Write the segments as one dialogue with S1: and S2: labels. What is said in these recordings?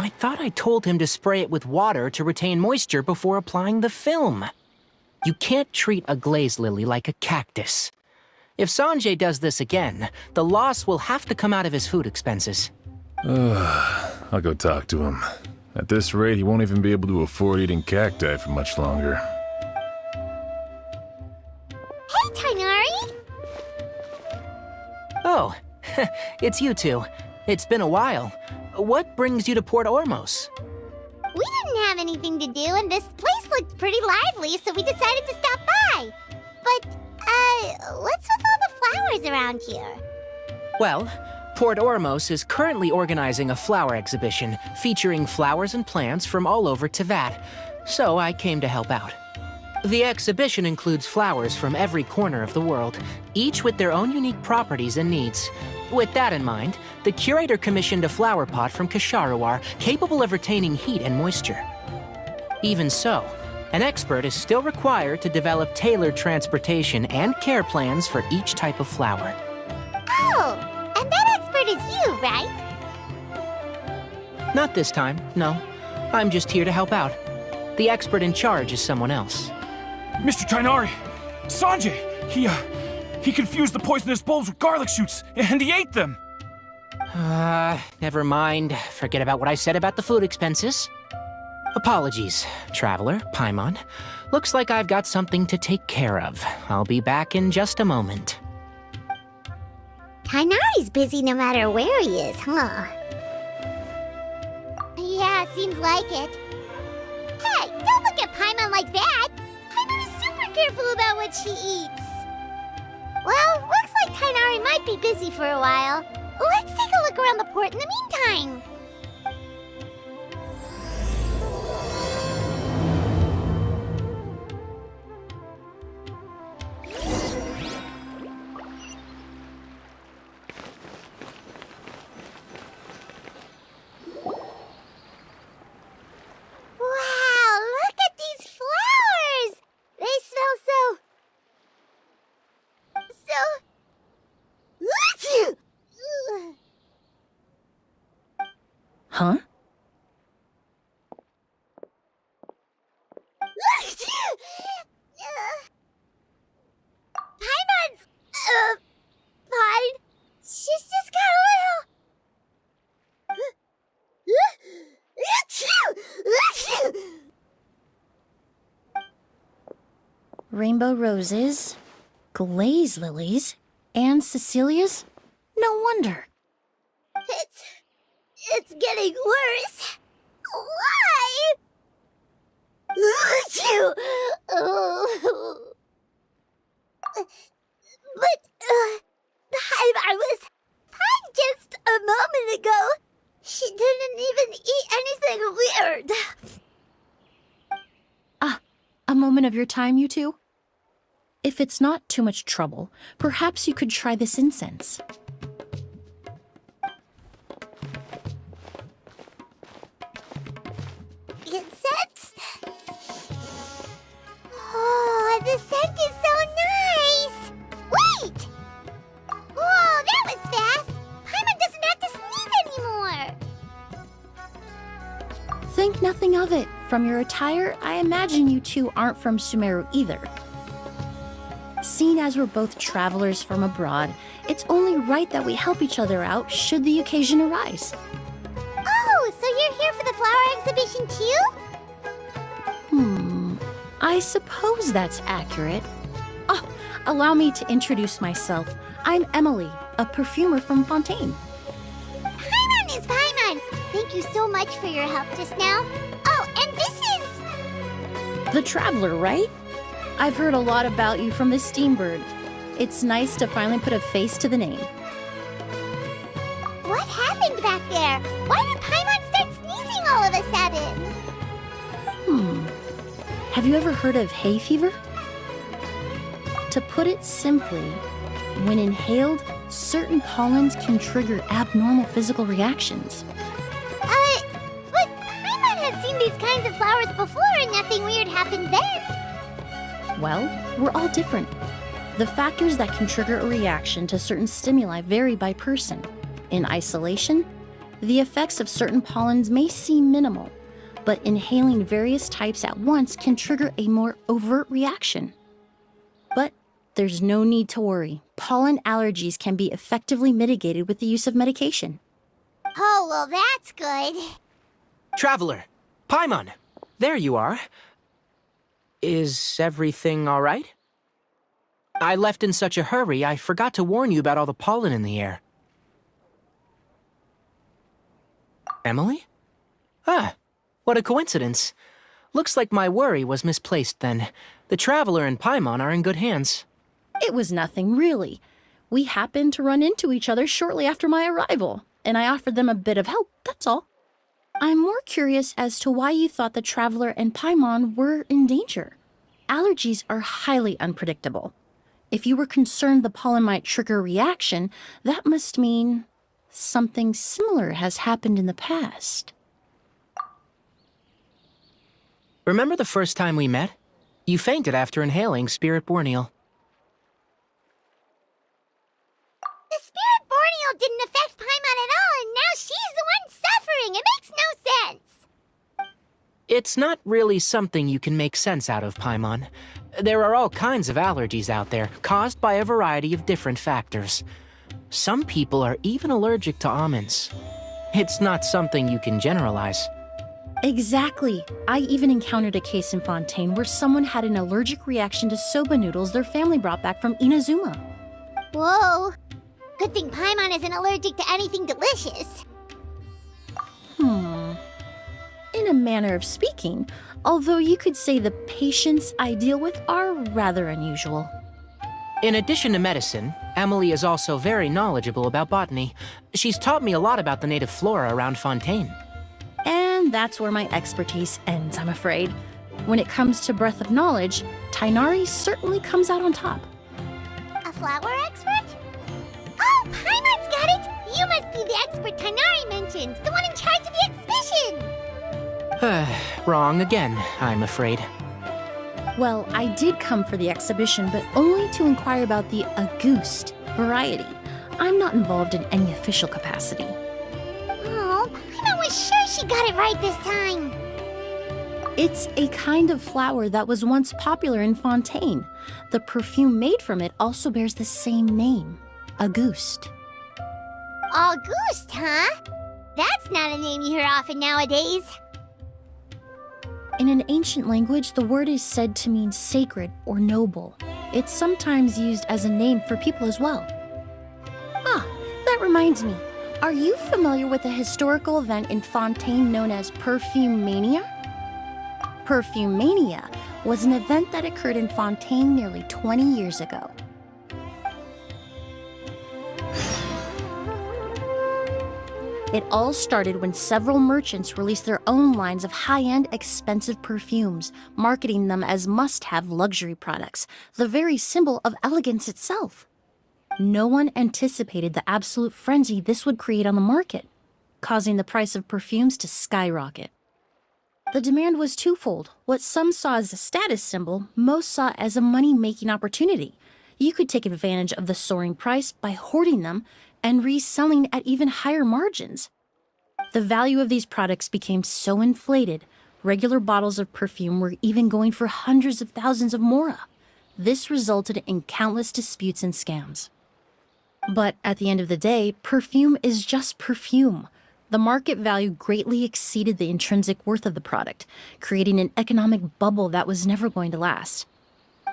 S1: I thought I told him to spray it with water to retain moisture before applying the film. You can't treat a glaze lily like a cactus. If Sanjay does this again, the loss will have to come out of his food expenses.
S2: I'll go talk to him. At this rate, he won't even be able to afford eating cacti for much longer.
S3: Hey, Tighnari!
S1: Oh, it's you two. It's been a while. What brings you to Port Ormos?
S3: We didn't have anything to do, and this place looked pretty lively, so we decided to stop by. But, what's with all the flowers around here?
S1: Well, Port Ormos is currently organizing a flower exhibition featuring flowers and plants from all over Teyvat, so I came to help out. The exhibition includes flowers from every corner of the world, each with their own unique properties and needs. With that in mind, the curator commissioned a flower pot from Kasharawar capable of retaining heat and moisture. Even so, an expert is still required to develop tailored transportation and care plans for each type of flower.
S3: Oh, and that expert is you, right?
S1: Not this time, no. I'm just here to help out. The expert in charge is someone else.
S4: Mr. Tighnari! Sanjay! He confused the poisonous bulbs with garlic shoots, and he ate them!
S1: Never mind. Forget about what I said about the food expenses. Apologies, Traveler, Paimon. Looks like I've got something to take care of. I'll be back in just a moment.
S3: Tighnari's busy no matter where he is, huh? Yeah, seems like it. Hey, don't look at Paimon like that! Paimon is super careful about what she eats. Well, looks like Tighnari might be busy for a while. Let's take a look around the port in the meantime. Wow, look at these flowers! They smell so...
S5: Huh?
S3: Paimon's... fine. She's just got a little...
S5: Rainbow roses, glaze lilies, and Cecilia's? No wonder.
S3: It's getting worse. Why? But, I was fine just a moment ago. She didn't even eat anything weird.
S5: A moment of your time, you two? If it's not too much trouble, perhaps you could try this incense.
S3: Incense? Oh, the scent is so nice! Wait! Oh, that was fast! Paimon doesn't have to sneeze anymore!
S5: Think nothing of it. From your attire, I imagine you two aren't from Sumeru either. Seeing as we're both travelers from abroad, it's only right that we help each other out should the occasion arise.
S3: Oh, so you're here for the flower exhibition too?
S5: I suppose that's accurate. Oh, allow me to introduce myself. I'm Emilie, a perfumer from Fontaine.
S3: Paimon is Paimon! Thank you so much for your help just now. Oh, and this is...
S5: The Traveler, right? I've heard a lot about you from the Steambird. It's nice to finally put a face to the name.
S3: What happened back there? Why did Paimon start sneezing all of a sudden?
S5: Have you ever heard of hay fever? To put it simply, when inhaled, certain pollens can trigger abnormal physical reactions.
S3: But Paimon has seen these kinds of flowers before and nothing weird happened then.
S5: Well, we're all different. The factors that can trigger a reaction to certain stimuli vary by person. In isolation, the effects of certain pollens may seem minimal, but inhaling various types at once can trigger a more overt reaction. But there's no need to worry. Pollen allergies can be effectively mitigated with the use of medication.
S3: Oh, well, that's good.
S1: Traveler, Paimon, there you are. Is everything all right? I left in such a hurry, I forgot to warn you about all the pollen in the air. Emilie? Ah, what a coincidence. Looks like my worry was misplaced then. The Traveler and Paimon are in good hands.
S5: It was nothing, really. We happened to run into each other shortly after my arrival, and I offered them a bit of help, that's all. I'm more curious as to why you thought the Traveler and Paimon were in danger. Allergies are highly unpredictable. If you were concerned the pollen might trigger a reaction, that must mean something similar has happened in the past.
S1: Remember the first time we met? You fainted after inhaling Spirit Borneal.
S3: The Spirit Borneal didn't affect Paimon at all, and now she's the one suffering. It makes no sense.
S1: It's not really something you can make sense out of, Paimon. There are all kinds of allergies out there, caused by a variety of different factors. Some people are even allergic to almonds. It's not something you can generalize.
S5: Exactly. I even encountered a case in Fontaine where someone had an allergic reaction to soba noodles their family brought back from Inazuma.
S3: Whoa. Good thing Paimon isn't allergic to anything delicious.
S5: In a manner of speaking, although you could say the patients I deal with are rather unusual.
S1: In addition to medicine, Emilie is also very knowledgeable about botany. She's taught me a lot about the native flora around Fontaine.
S5: And that's where my expertise ends, I'm afraid. When it comes to breadth of knowledge, Tighnari certainly comes out on top.
S3: A flower expert? Oh, Paimon's got it! You must be the expert Tighnari mentioned, the one in charge of the exhibition!
S1: Wrong again, I'm afraid.
S5: Well, I did come for the exhibition, but only to inquire about the Auguste variety. I'm not involved in any official capacity.
S3: Oh, Paimon was sure she got it right this time.
S5: It's a kind of flower that was once popular in Fontaine. The perfume made from it also bears the same name, Auguste.
S3: Auguste, huh? That's not a name you hear often nowadays.
S5: In an ancient language, the word is said to mean sacred or noble. It's sometimes used as a name for people as well. Ah, that reminds me. Are you familiar with a historical event in Fontaine known as Perfume Mania? Perfume Mania was an event that occurred in Fontaine nearly 20 years ago. It all started when several merchants released their own lines of high-end, expensive perfumes, marketing them as must-have luxury products, the very symbol of elegance itself. No one anticipated the absolute frenzy this would create on the market, causing the price of perfumes to skyrocket. The demand was twofold. What some saw as a status symbol, most saw as a money-making opportunity. You could take advantage of the soaring price by hoarding them and reselling at even higher margins. The value of these products became so inflated, regular bottles of perfume were even going for hundreds of thousands of mora. This resulted in countless disputes and scams. But at the end of the day, perfume is just perfume. The market value greatly exceeded the intrinsic worth of the product, creating an economic bubble that was never going to last.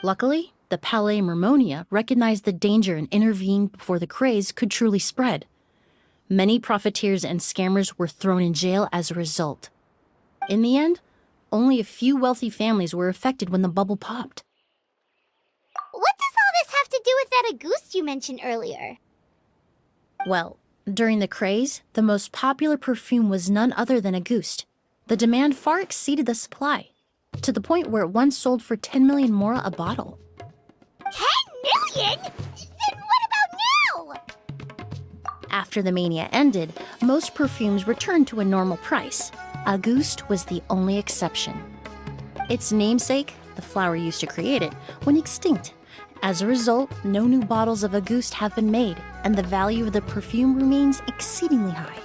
S5: Luckily, the Palais Mermonia recognized the danger and intervened before the craze could truly spread. Many profiteers and scammers were thrown in jail as a result. In the end, only a few wealthy families were affected when the bubble popped.
S3: What does all this have to do with that Auguste you mentioned earlier?
S5: Well, during the craze, the most popular perfume was none other than Auguste. The demand far exceeded the supply, to the point where it once sold for 10 million mora a bottle.
S3: 10 million? Then what about now?
S5: After the mania ended, most perfumes returned to a normal price. Auguste was the only exception. Its namesake, the flower used to create it, went extinct. As a result, no new bottles of Auguste have been made, and the value of the perfume remains exceedingly high.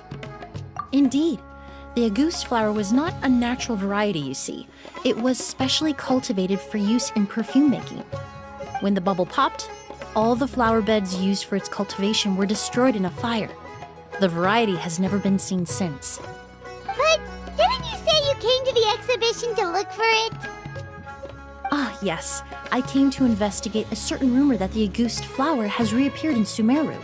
S5: Indeed, the Auguste flower was not a natural variety, you see. It was specially cultivated for use in perfume making. When the bubble popped, all the flower beds used for its cultivation were destroyed in a fire. The variety has never been seen since.
S3: But didn't you say you came to the exhibition to look for it?
S5: Ah, yes. I came to investigate a certain rumor that the Auguste flower has reappeared in Sumeru.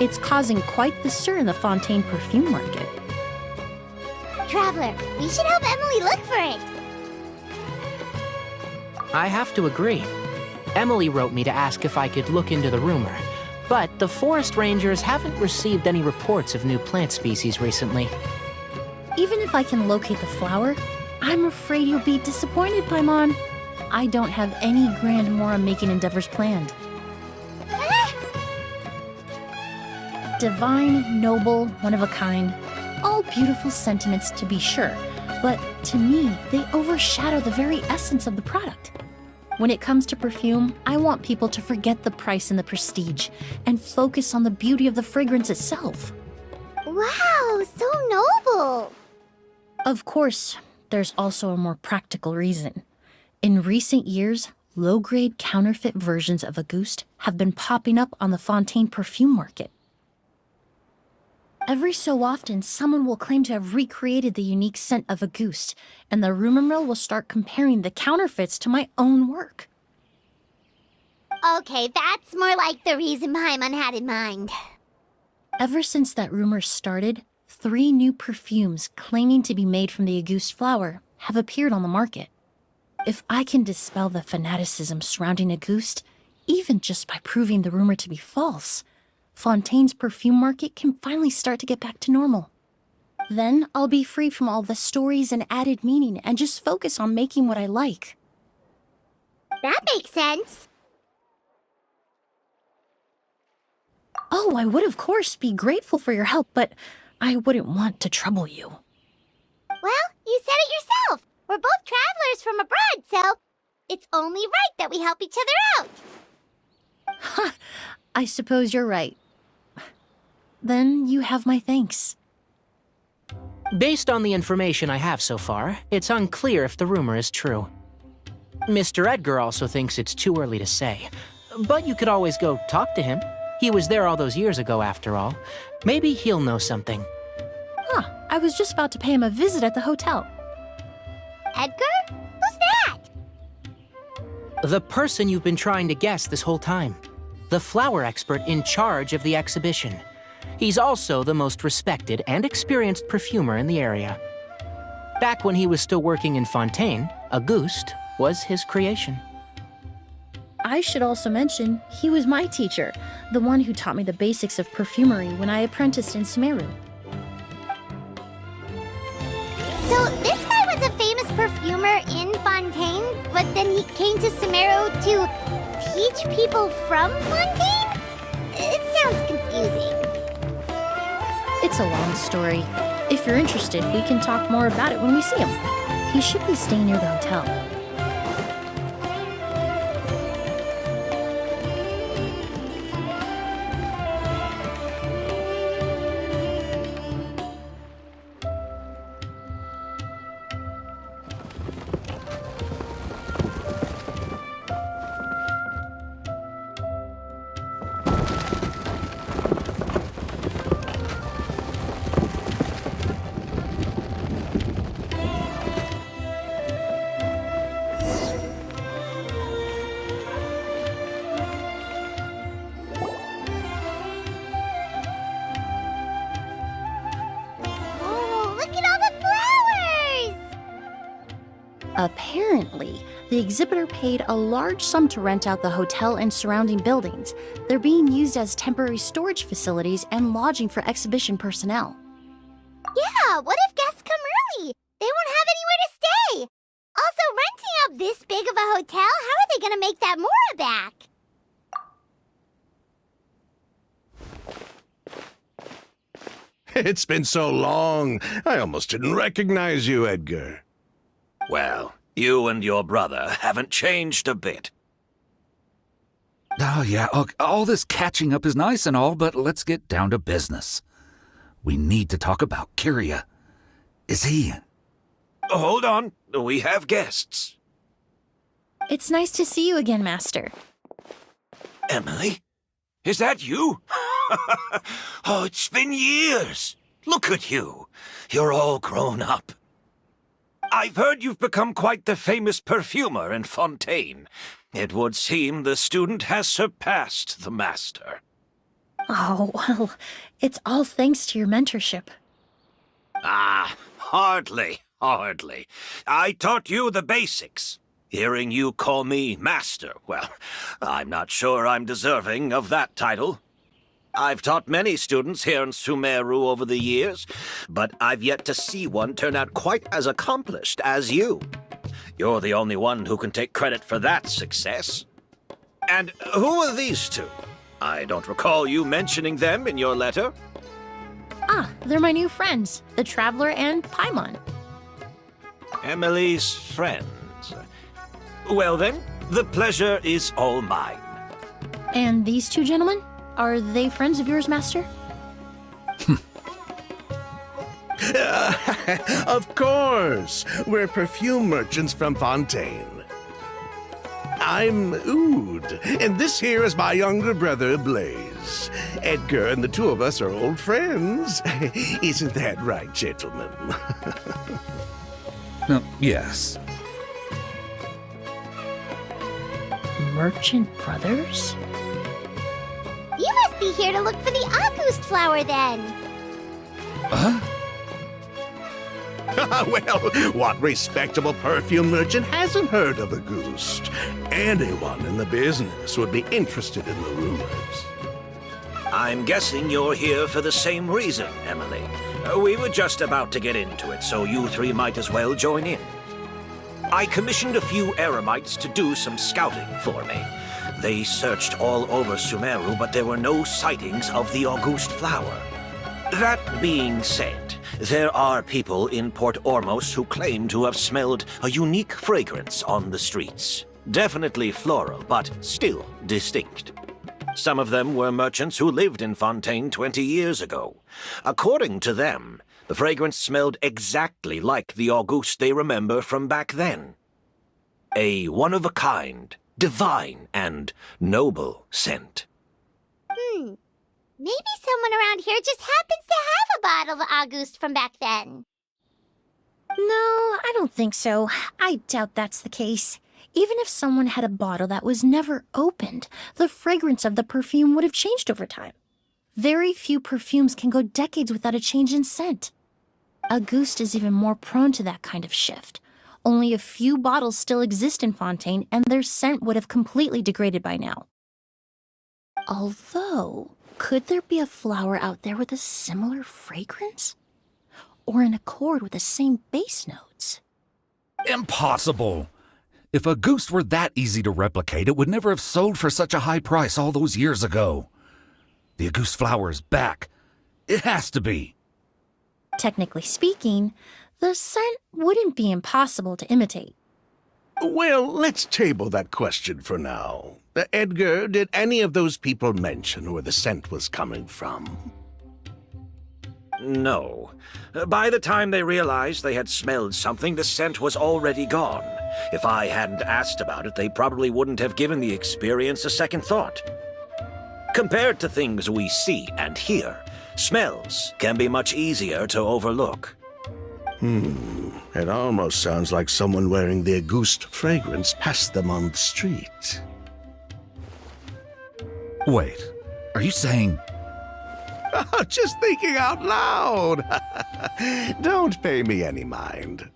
S5: It's causing quite the stir in the Fontaine perfume market.
S3: Traveler, we should help Emilie look for it.
S1: I have to agree. Emilie wrote me to ask if I could look into the rumor, but the forest rangers haven't received any reports of new plant species recently.
S5: Even if I can locate the flower, I'm afraid you'll be disappointed, Paimon. I don't have any grand Mora-making endeavors planned. Divine, noble, one of a kind. All beautiful sentiments to be sure, but to me, they overshadow the very essence of the product. When it comes to perfume, I want people to forget the price and the prestige and focus on the beauty of the fragrance itself.
S3: Wow, so noble.
S5: Of course, there's also a more practical reason. In recent years, low-grade counterfeit versions of Auguste have been popping up on the Fontaine perfume market. Every so often, someone will claim to have recreated the unique scent of Auguste, and the rumor mill will start comparing the counterfeits to my own work.
S3: Okay, that's more like the reason Paimon had in mind.
S5: Ever since that rumor started, 3 new perfumes claiming to be made from the Auguste flower have appeared on the market. If I can dispel the fanaticism surrounding Auguste, even just by proving the rumor to be false, Fontaine's perfume market can finally start to get back to normal. Then I'll be free from all the stories and added meaning and just focus on making what I like.
S3: That makes sense.
S5: Oh, I would of course be grateful for your help, but I wouldn't want to trouble you.
S3: Well, you said it yourself. We're both travelers from abroad, so it's only right that we help each other out.
S5: Ha! I suppose you're right. Then you have my thanks.
S1: Based on the information I have so far, it's unclear if the rumor is true. Mr. Edgar also thinks it's too early to say, but you could always go talk to him. He was there all those years ago, after all. Maybe he'll know something.
S5: Huh, I was just about to pay him a visit at the hotel.
S3: Edgar? Who's that?
S1: The person you've been trying to guess this whole time. The flower expert in charge of the exhibition. He's also the most respected and experienced perfumer in the area. Back when he was still working in Fontaine, Auguste was his creation.
S5: I should also mention, he was my teacher, the one who taught me the basics of perfumery when I apprenticed in Sumeru.
S3: So this guy was a famous perfumer in Fontaine, but then he came to Sumeru to teach people from Fontaine? It sounds confusing.
S5: It's a long story. If you're interested, we can talk more about it when we see him. He should be staying near the hotel. Apparently, the exhibitor paid a large sum to rent out the hotel and surrounding buildings. They're being used as temporary storage facilities and lodging for exhibition personnel.
S3: Yeah, what if guests come early? They won't have anywhere to stay. Also, renting out this big of a hotel, how are they gonna make that Mora back?
S6: It's been so long, I almost didn't recognize you, Edgar.
S7: Well, you and your brother haven't changed a bit.
S8: Oh, yeah, all this catching up is nice and all, but let's get down to business. We need to talk about Kyria. Is he...
S7: Hold on, we have guests.
S5: It's nice to see you again, Master.
S7: Emilie? Is that you? Oh, it's been years. Look at you. You're all grown up. I've heard you've become quite the famous perfumer in Fontaine. It would seem the student has surpassed the master.
S5: Oh, well, it's all thanks to your mentorship.
S7: Ah, hardly. I taught you the basics. Hearing you call me master, well, I'm not sure I'm deserving of that title. I've taught many students here in Sumeru over the years, but I've yet to see one turn out quite as accomplished as you. You're the only one who can take credit for that success. And who are these two? I don't recall you mentioning them in your letter.
S5: Ah, they're my new friends, the Traveler and Paimon.
S7: Emilie's friends. Well then, the pleasure is all mine.
S5: And these two gentlemen? Are they friends of yours, Master?
S6: Of course! We're perfume merchants from Fontaine. I'm Oud, and this here is my younger brother, Blaze. Edgar and the two of us are old friends. Isn't that right, gentlemen?
S8: Yes.
S5: Merchant brothers?
S3: You must be here to look for the August flower then.
S6: Well, what respectable perfume merchant hasn't heard of a Auguste? Anyone in the business would be interested in the rumors.
S7: I'm guessing you're here for the same reason, Emilie. We were just about to get into it, so you three might as well join in. I commissioned a few eremites to do some scouting for me. They searched all over Sumeru, but there were no sightings of the August flower. That being said, there are people in Port Ormos who claim to have smelled a unique fragrance on the streets. Definitely floral, but still distinct. Some of them were merchants who lived in Fontaine 20 years ago. According to them, the fragrance smelled exactly like the August they remember from back then. A one-of-a-kind, divine, and noble scent.
S3: Maybe someone around here just happens to have a bottle of August from back then.
S5: No, I don't think so. I doubt that's the case. Even if someone had a bottle that was never opened, the fragrance of the perfume would have changed over time. Very few perfumes can go decades without a change in scent. Auguste is even more prone to that kind of shift. Only a few bottles still exist in Fontaine, and their scent would have completely degraded by now. Although, could there be a flower out there with a similar fragrance? Or in accord with the same base notes?
S8: Impossible! If Auguste were that easy to replicate, it would never have sold for such a high price all those years ago. The Auguste flower is back. It has to be.
S5: Technically speaking, the scent wouldn't be impossible to imitate.
S6: Well, let's table that question for now. Edgar, did any of those people mention where the scent was coming from?
S7: No. By the time they realized they had smelled something, the scent was already gone. If I hadn't asked about it, they probably wouldn't have given the experience a second thought. Compared to things we see and hear, smells can be much easier to overlook.
S6: It almost sounds like someone wearing the Auguste fragrance passed them on the street.
S8: Wait, are you saying...
S6: Just thinking out loud. Don't pay me any mind.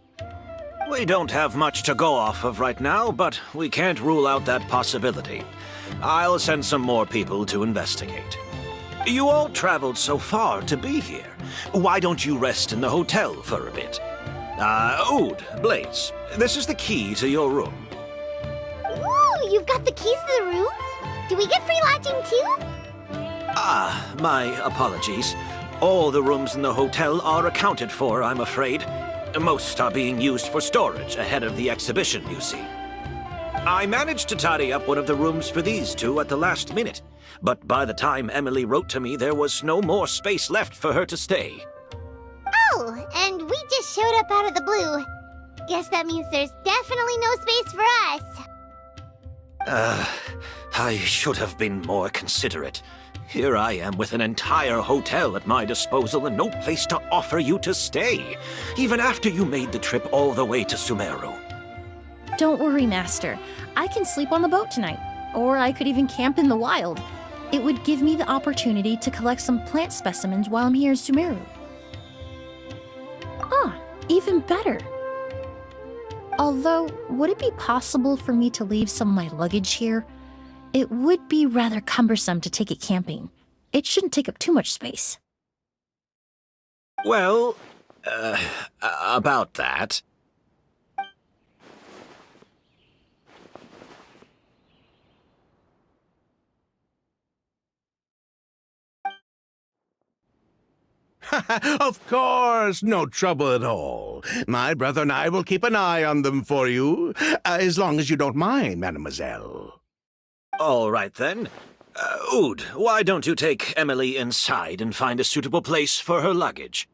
S7: We don't have much to go off of right now, but we can't rule out that possibility. I'll send some more people to investigate. You all traveled so far to be here. Why don't you rest in the hotel for a bit? Oud, Blaze, this is the key to your room.
S3: Ooh, you've got the keys to the rooms? Do we get free lodging too?
S7: My apologies. All the rooms in the hotel are accounted for, I'm afraid. Most are being used for storage ahead of the exhibition, you see. I managed to tidy up one of the rooms for these two at the last minute, but by the time Emilie wrote to me, there was no more space left for her to stay.
S3: Oh, and we just showed up out of the blue. Guess that means there's definitely no space for us.
S7: I should have been more considerate. Here I am with an entire hotel at my disposal and no place to offer you to stay, even after you made the trip all the way to Sumeru.
S5: Don't worry, Master. I can sleep on the boat tonight, or I could even camp in the wild. It would give me the opportunity to collect some plant specimens while I'm here in Sumeru. Ah, even better. Although, would it be possible for me to leave some of my luggage here? It would be rather cumbersome to take it camping. It shouldn't take up too much space.
S7: Well, about that.
S6: Of course, no trouble at all. My brother and I will keep an eye on them for you, as long as you don't mind, mademoiselle.
S7: All right, then. Oud, why don't you take Emilie inside and find a suitable place for her luggage?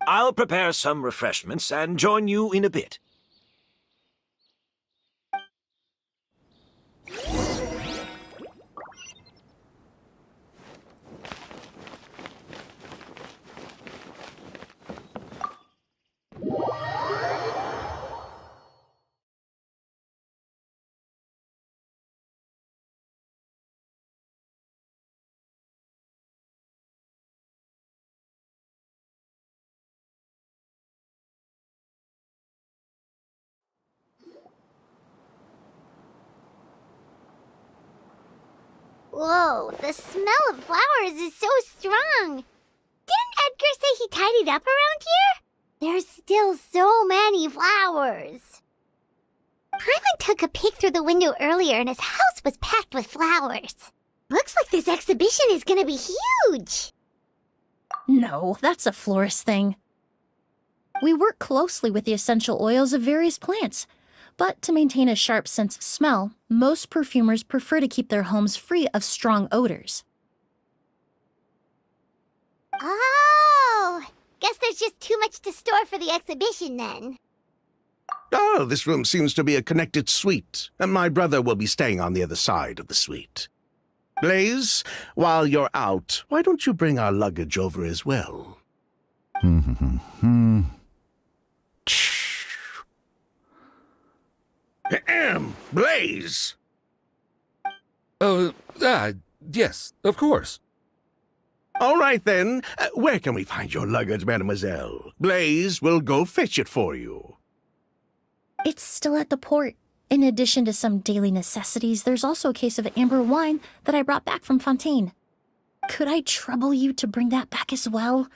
S7: I'll prepare some refreshments and join you in a bit.
S3: Whoa, the smell of flowers is so strong. Didn't Edgar say he tidied up around here? There's still so many flowers. Paimon took a peek through the window earlier and his house was packed with flowers. Looks like this exhibition is gonna be huge.
S5: No, that's a florist thing. We work closely with the essential oils of various plants, but to maintain a sharp sense of smell, most perfumers prefer to keep their homes free of strong odors.
S3: Oh, guess there's just too much to store for the exhibition then.
S6: Oh, this room seems to be a connected suite, and my brother will be staying on the other side of the suite. Blaze, while you're out, why don't you bring our luggage over as well? Blaze!
S8: Yes, of course.
S6: All right, then. Where can we find your luggage, mademoiselle? Blaze will go fetch it for you.
S5: It's still at the port. In addition to some daily necessities, there's also a case of amber wine that I brought back from Fontaine. Could I trouble you to bring that back as well?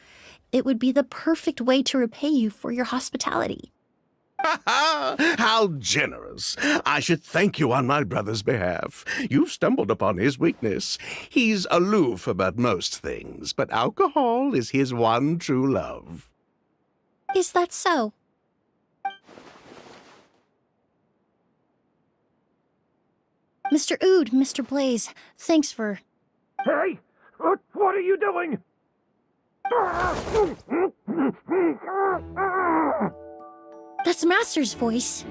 S5: It would be the perfect way to repay you for your hospitality.
S6: How generous. I should thank you on my brother's behalf. You've stumbled upon his weakness. He's aloof about most things, but alcohol is his one true love.
S5: Is that so? Mr. Oud, Mr. Blaze, thanks for...
S4: Hey! What are you doing?
S5: That's Master's voice.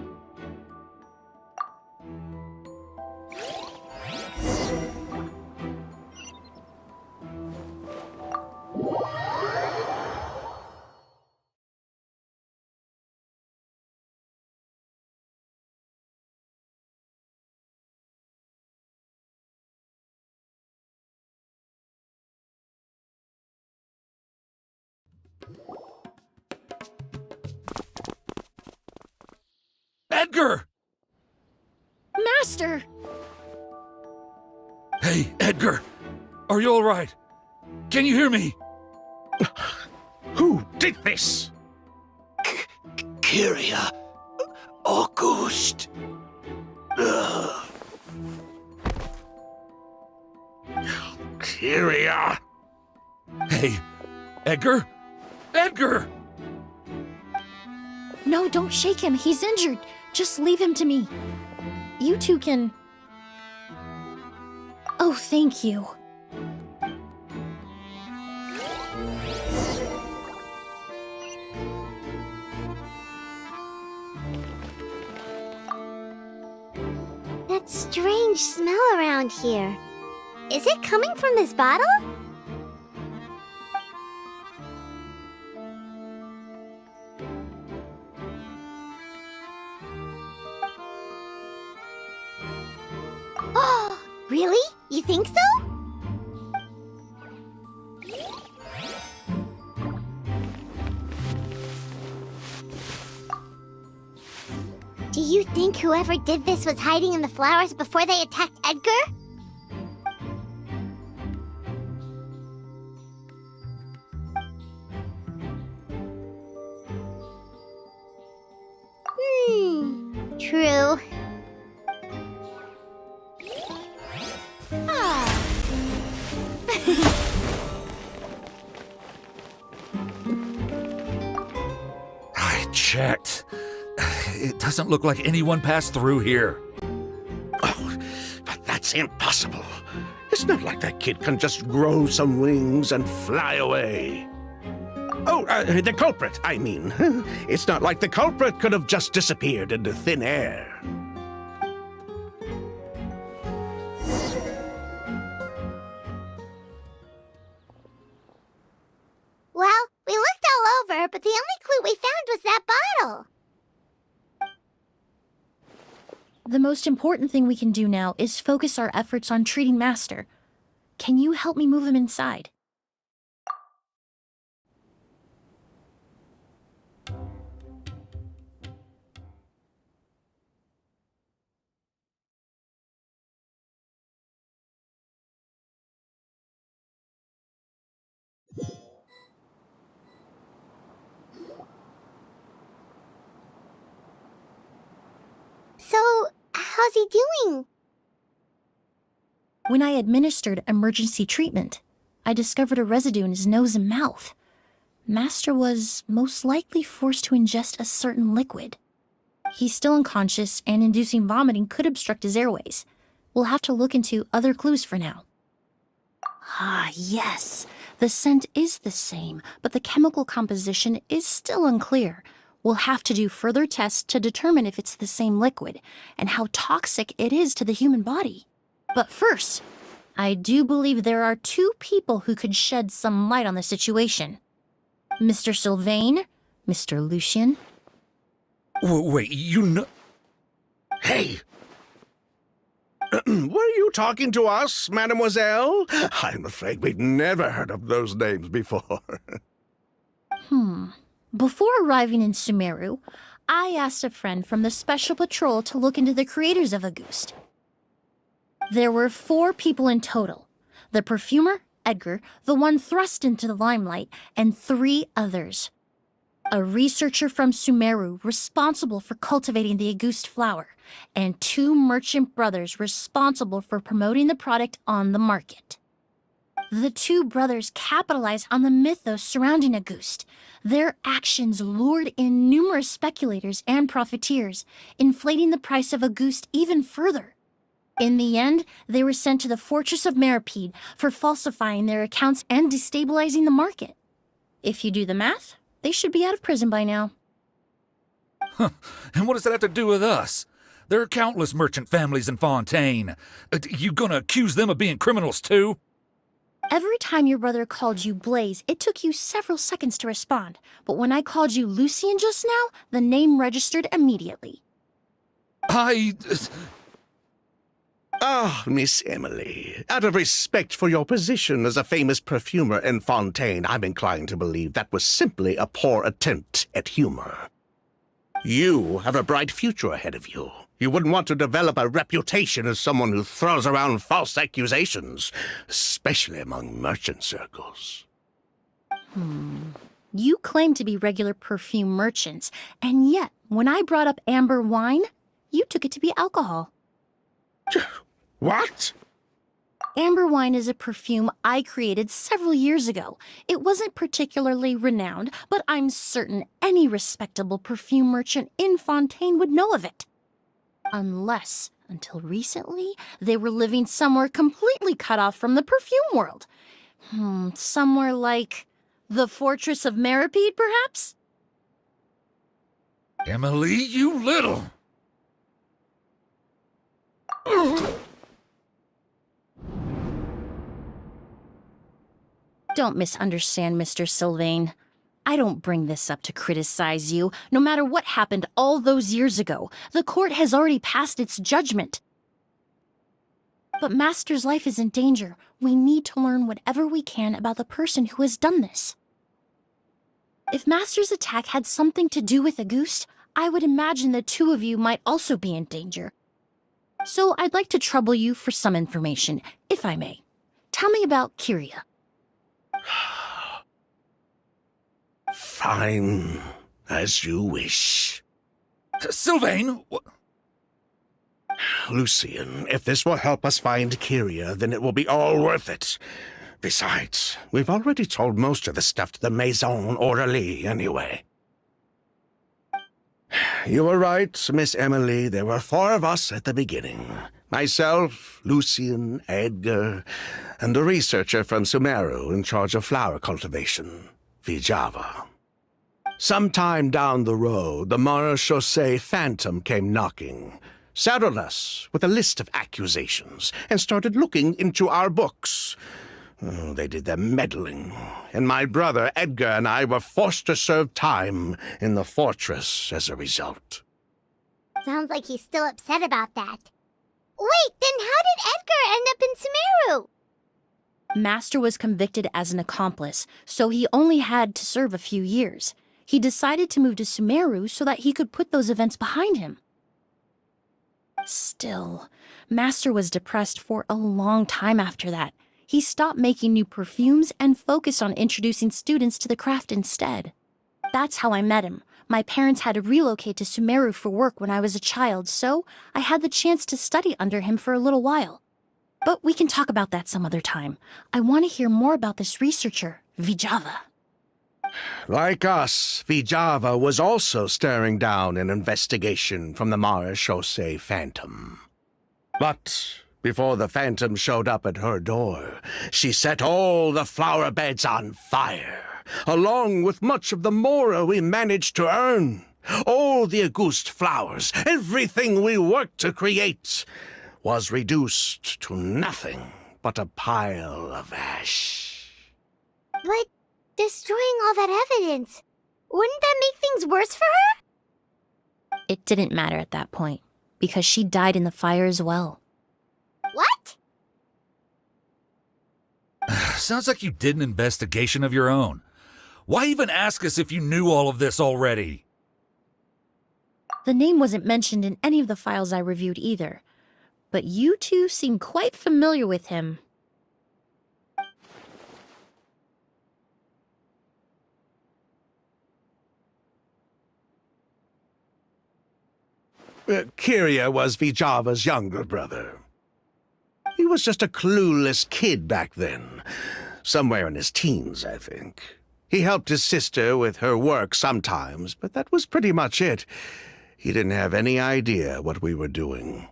S8: Edgar!
S5: Master!
S8: Hey, Edgar! Are you alright? Can you hear me?
S6: Who did this?
S7: Kyria. August.
S6: Kyria.
S8: Hey, Edgar? Edgar!
S5: No, don't shake him. He's injured. Just leave him to me. You two can... Oh, thank you.
S3: That strange smell around here. Is it coming from this bottle? Oh, really? You think so? Do you think whoever did this was hiding in the flowers before they attacked Edgar? True.
S8: I checked. It doesn't look like anyone passed through here.
S6: Oh, but that's impossible. It's not like that kid can just grow some wings and fly away. Oh, the culprit, I mean. It's not like the culprit could have just disappeared into thin air.
S3: Well, we looked all over, but the only clue we found was that bottle.
S5: The most important thing we can do now is focus our efforts on treating Master. Can you help me move him inside?
S3: So, how's he doing?
S5: When I administered emergency treatment, I discovered a residue in his nose and mouth. Master was most likely forced to ingest a certain liquid. He's still unconscious, and inducing vomiting could obstruct his airways. We'll have to look into other clues for now. Ah, yes. The scent is the same, but the chemical composition is still unclear. We'll have to do further tests to determine if it's the same liquid and how toxic it is to the human body. But first, I do believe there are two people who could shed some light on the situation. Mr. Sylvain, Mr. Lucien.
S8: Wait, you know...
S6: Hey! Were you talking to us, mademoiselle? I'm afraid we've never heard of those names before.
S5: Before arriving in Sumeru, I asked a friend from the Special Patrol to look into the creators of Auguste. There were 4 people in total. The perfumer, Edgar, the one thrust into the limelight, and 3 others. A researcher from Sumeru responsible for cultivating the Auguste flower, and 2 merchant brothers responsible for promoting the product on the market. The 2 brothers capitalized on the mythos surrounding Auguste. Their actions lured in numerous speculators and profiteers, inflating the price of Auguste even further. In the end, they were sent to the Fortress of Meripede for falsifying their accounts and destabilizing the market. If you do the math, they should be out of prison by now.
S8: And what does that have to do with us? There are countless merchant families in Fontaine. You gonna accuse them of being criminals too?
S5: Every time your brother called you Blaze, it took you several seconds to respond. But when I called you Lucien just now, the name registered immediately.
S6: Ah, Miss Emilie, out of respect for your position as a famous perfumer in Fontaine, I'm inclined to believe that was simply a poor attempt at humor. You have a bright future ahead of you. You wouldn't want to develop a reputation as someone who throws around false accusations, especially among merchant circles.
S5: You claim to be regular perfume merchants, and yet, when I brought up amber wine, you took it to be alcohol.
S6: What?
S5: Amber wine is a perfume I created several years ago. It wasn't particularly renowned, but I'm certain any respectable perfume merchant in Fontaine would know of it. Unless, until recently, they were living somewhere completely cut off from the perfume world. Somewhere like the Fortress of Meripede, perhaps?
S8: Emilie, you little...
S5: Don't misunderstand, Mr. Sylvain. I don't bring this up to criticize you. No matter what happened all those years ago, the court has already passed its judgment. But Master's life is in danger. We need to learn whatever we can about the person who has done this. If Master's attack had something to do with Auguste, I would imagine the two of you might also be in danger. So I'd like to trouble you for some information, if I may. Tell me about Kyria.
S6: Fine, as you wish.
S8: Sylvain!
S6: Lucian, if this will help us find Kyria, then it will be all worth it. Besides, we've already told most of the stuff to the Maison Orderly anyway. You were right, Miss Emilie. There were 4 of us at the beginning. Myself, Lucian, Edgar, and a researcher from Sumeru in charge of flower cultivation, Vijava. Sometime down the road, the Marechaussee Phantom came knocking, saddled us with a list of accusations, and started looking into our books. Oh, they did their meddling, and my brother Edgar and I were forced to serve time in the fortress as a result.
S3: Sounds like he's still upset about that. Wait, then how did Edgar end up in Sumeru?
S5: Master was convicted as an accomplice, so he only had to serve a few years. He decided to move to Sumeru so that he could put those events behind him. Still, Master was depressed for a long time after that. He stopped making new perfumes and focused on introducing students to the craft instead. That's how I met him. My parents had to relocate to Sumeru for work when I was a child, so I had the chance to study under him for a little while. But we can talk about that some other time. I want to hear more about this researcher, Vijava.
S6: Like us, Vijava was also staring down an investigation from the Marechaussee Phantom. But before the Phantom showed up at her door, she set all the flower beds on fire, along with much of the mora we managed to earn. All the Auguste flowers, everything we worked to create, was reduced to nothing but a pile of ash.
S3: But destroying all that evidence, wouldn't that make things worse for her?
S5: It didn't matter at that point, because she died in the fire as well.
S3: What?
S8: Sounds like you did an investigation of your own. Why even ask us if you knew all of this already?
S5: The name wasn't mentioned in any of the files I reviewed either, but you two seem quite familiar with him.
S6: Kyria was Vijava's younger brother. He was just a clueless kid back then. Somewhere in his teens, I think. He helped his sister with her work sometimes, but that was pretty much it. He didn't have any idea what we were doing.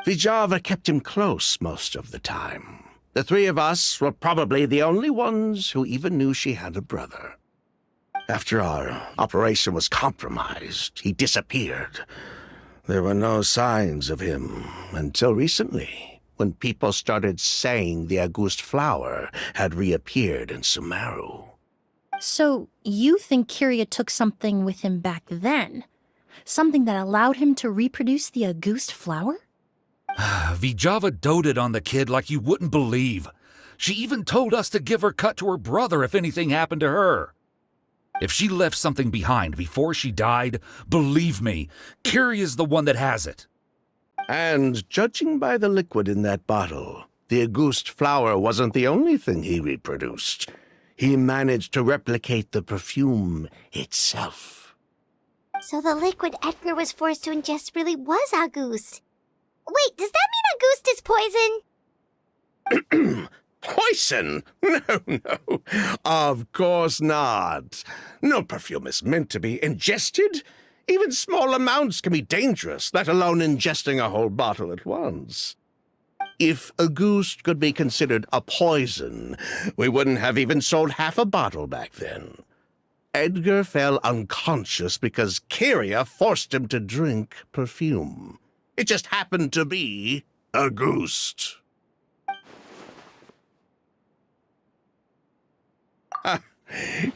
S6: Vijava kept him close most of the time. The 3 of us were probably the only ones who even knew she had a brother. After our operation was compromised, he disappeared. There were no signs of him until recently, when people started saying the Auguste flower had reappeared in Sumeru.
S5: So, you think Kyria took something with him back then? Something that allowed him to reproduce the Auguste flower?
S8: Vijava doted on the kid like you wouldn't believe. She even told us to give her cut to her brother if anything happened to her. If she left something behind before she died, believe me, Kiria's the one that has it.
S6: And judging by the liquid in that bottle, the Auguste flower wasn't the only thing he reproduced. He managed to replicate the perfume itself.
S3: So the liquid Edgar was forced to ingest really was Auguste. Wait, does that mean Auguste is poison?
S6: Poison? No. Of course not. No perfume is meant to be ingested. Even small amounts can be dangerous, let alone ingesting a whole bottle at once. If Auguste could be considered a poison, we wouldn't have even sold half a bottle back then. Edgar fell unconscious because Kiria forced him to drink perfume. It just happened to be Auguste.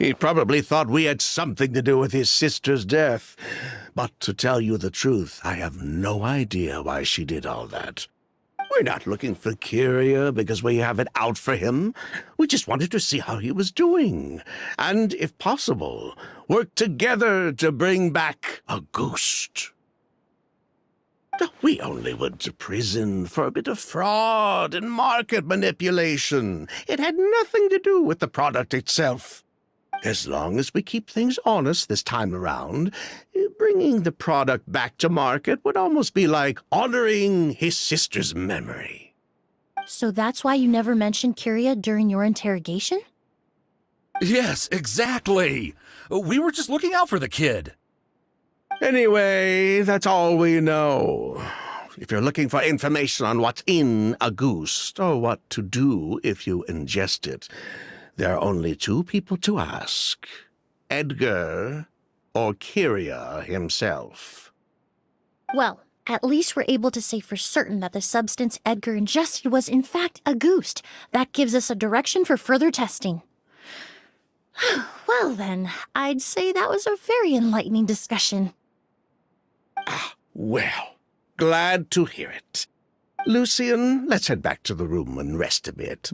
S6: He probably thought we had something to do with his sister's death. But to tell you the truth, I have no idea why she did all that. We're not looking for Kiria because we have it out for him. We just wanted to see how he was doing. And, if possible, work together to bring back Auguste. We only went to prison for a bit of fraud and market manipulation. It had nothing to do with the product itself. As long as we keep things honest this time around, bringing the product back to market would almost be like honoring his sister's memory.
S5: So that's why you never mentioned Kiria during your interrogation?
S8: Yes, exactly. We were just looking out for the kid.
S6: Anyway, that's all we know. If you're looking for information on what's in Auguste, or what to do if you ingest it, there are only two people to ask: Edgar or Kiria himself.
S5: Well, at least we're able to say for certain that the substance Edgar ingested was in fact Auguste. That gives us a direction for further testing. Well then, I'd say that was a very enlightening discussion.
S6: Well, glad to hear it. Lucian, let's head back to the room and rest a bit.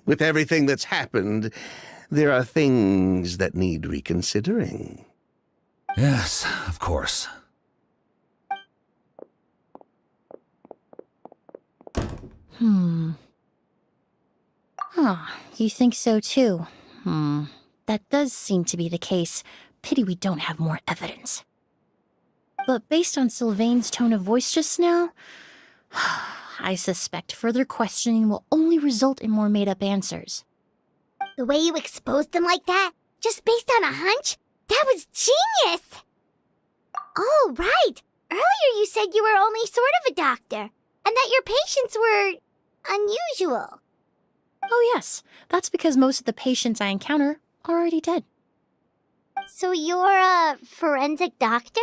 S6: With everything that's happened, there are things that need reconsidering.
S8: Yes, of course.
S5: You think so too? That does seem to be the case. Pity we don't have more evidence. But based on Sylvain's tone of voice just now, I suspect further questioning will only result in more made-up answers.
S3: The way you exposed them like that, just based on a hunch? That was genius! Oh, right. Earlier you said you were only sort of a doctor, and that your patients were unusual.
S5: Oh yes, that's because most of the patients I encounter are already dead.
S3: So you're a forensic doctor?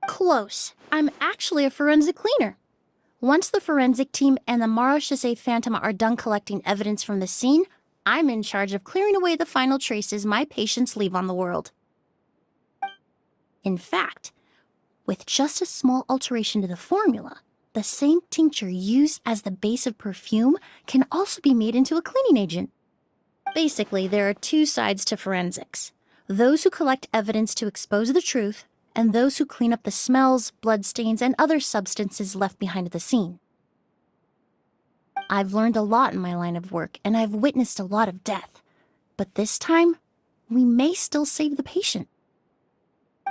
S5: Close. I'm actually a forensic cleaner. Once the forensic team and the Marechaussee Phantom are done collecting evidence from the scene, I'm in charge of clearing away the final traces my patients leave on the world. In fact, with just a small alteration to the formula, the same tincture used as the base of perfume can also be made into a cleaning agent. Basically, there are two sides to forensics: those who collect evidence to expose the truth, and those who clean up the smells, bloodstains, and other substances left behind at the scene. I've learned a lot in my line of work, and I've witnessed a lot of death. But this time, we may still save the patient.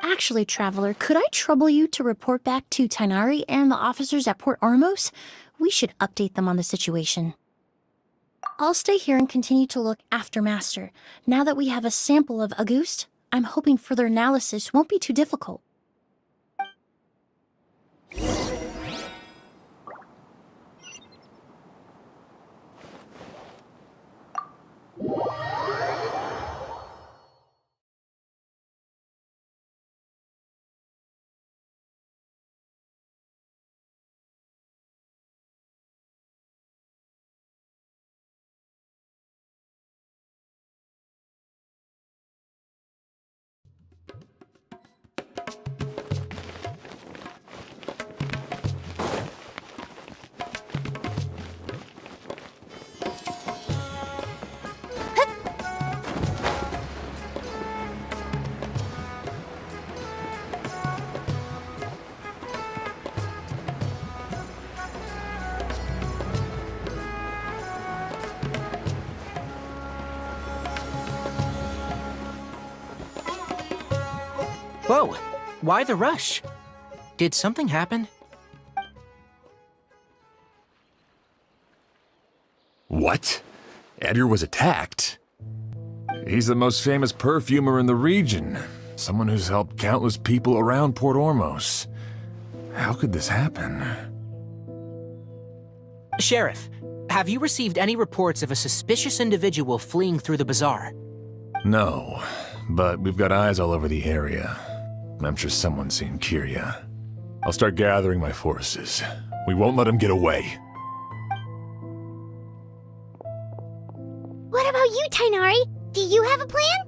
S5: Actually, Traveler, could I trouble you to report back to Tighnari and the officers at Port Ormos? We should update them on the situation. I'll stay here and continue to look after Master. Now that we have a sample of Auguste, I'm hoping further analysis won't be too difficult.
S1: Whoa, why the rush? Did something happen?
S2: What? Edgar was attacked? He's the most famous perfumer in the region. Someone who's helped countless people around Port Ormos. How could this happen?
S1: Sheriff, have you received any reports of a suspicious individual fleeing through the bazaar?
S2: No, but we've got eyes all over the area. I'm sure someone's seen Kirya. I'll start gathering my forces. We won't let him get away.
S3: What about you, Tainari? Do you have a plan?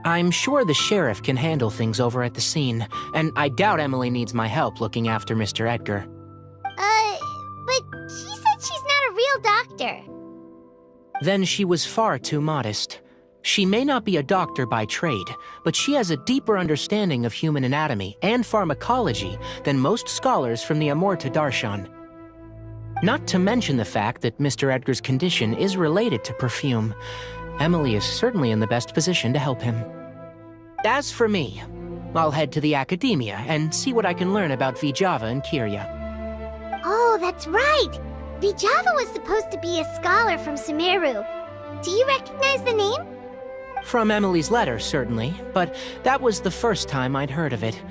S1: I'm sure the sheriff can handle things over at the scene, and I doubt Emilie needs my help looking after Mr. Edgar.
S3: But she said she's not a real doctor.
S1: Then she was far too modest. She may not be a doctor by trade, but she has a deeper understanding of human anatomy and pharmacology than most scholars from the Amurta Darshan. Not to mention the fact that Mr. Edgar's condition is related to perfume. Emilie is certainly in the best position to help him. As for me, I'll head to the academia and see what I can learn about Vijava and Kirya.
S3: Oh, that's right! Vijava was supposed to be a scholar from Sumeru. Do you recognize the name?
S1: From Emilie's letter, certainly, but that was the first time I'd heard of it.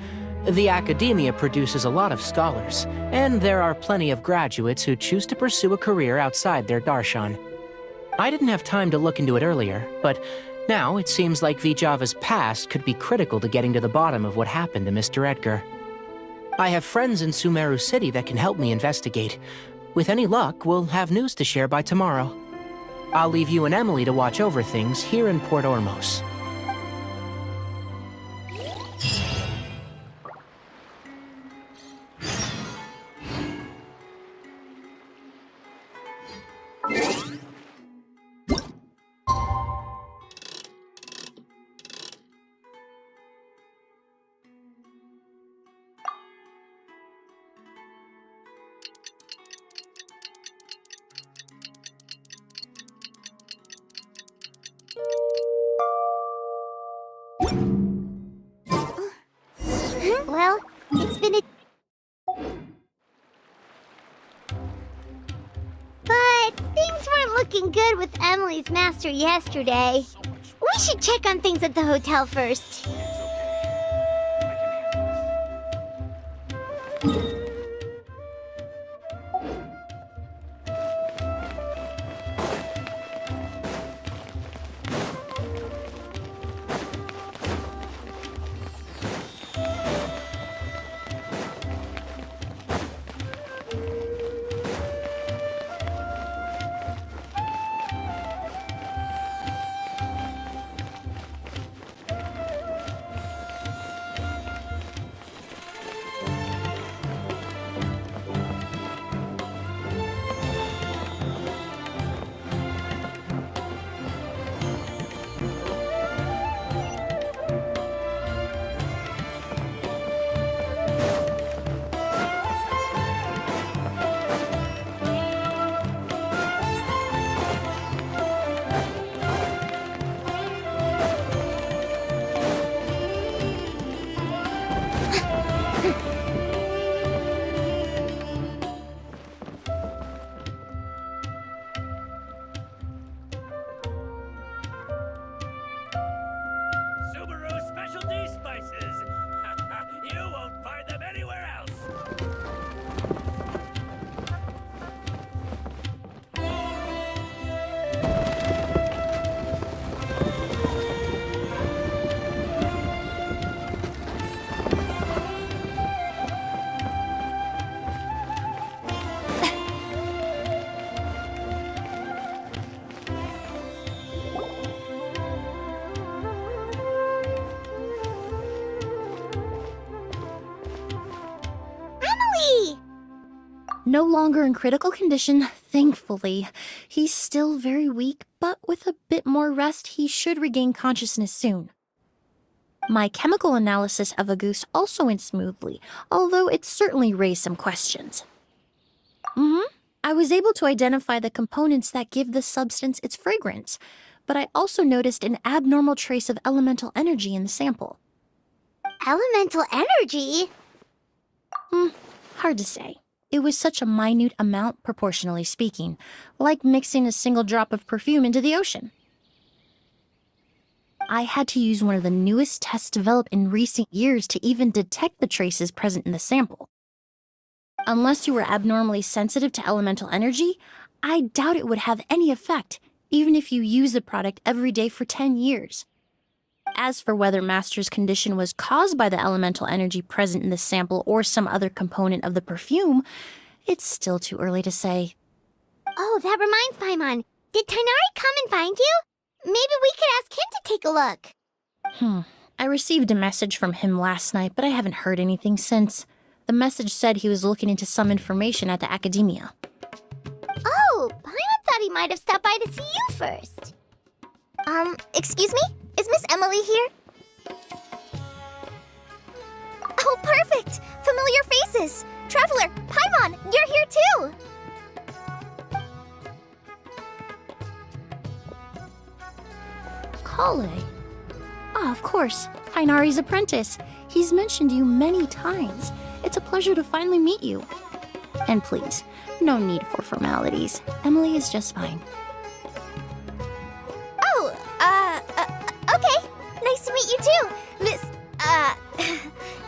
S1: The academia produces a lot of scholars, and there are plenty of graduates who choose to pursue a career outside their darshan. I didn't have time to look into it earlier, but now it seems like Vijava's past could be critical to getting to the bottom of what happened to Mr. Edgar. I have friends in Sumeru City that can help me investigate. With any luck, we'll have news to share by tomorrow. I'll leave you and Emilie to watch over things here in Port Ormos.
S3: Well, it's been a... But things weren't looking good with Emilie's master yesterday. We should check on things at the hotel first.
S5: No longer in critical condition, thankfully. He's still very weak, but with a bit more rest, he should regain consciousness soon. My chemical analysis of Auguste also went smoothly, although it certainly raised some questions. I was able to identify the components that give the substance its fragrance, but I also noticed an abnormal trace of elemental energy in the sample.
S3: Elemental energy?
S5: Hard to say. It was such a minute amount, proportionally speaking, like mixing a single drop of perfume into the ocean. I had to use one of the newest tests developed in recent years to even detect the traces present in the sample. Unless you were abnormally sensitive to elemental energy, I doubt it would have any effect, even if you use the product every day for 10 years. As for whether Master's condition was caused by the elemental energy present in the sample or some other component of the perfume, it's still too early to say.
S3: Oh, that reminds Paimon. Did Tighnari come and find you? Maybe we could ask him to take a look.
S5: I received a message from him last night, but I haven't heard anything since. The message said he was looking into some information at the academia.
S3: Oh, Paimon thought he might have stopped by to see you first. Excuse me? Is Miss Emilie here? Oh, perfect! Familiar faces! Traveler, Paimon, you're here too!
S5: Kale. Ah, of course. Tighnari's apprentice. He's mentioned you many times. It's a pleasure to finally meet you. And please, no need for formalities. Emilie is just fine.
S3: Oh, okay. Nice to meet you too, Miss,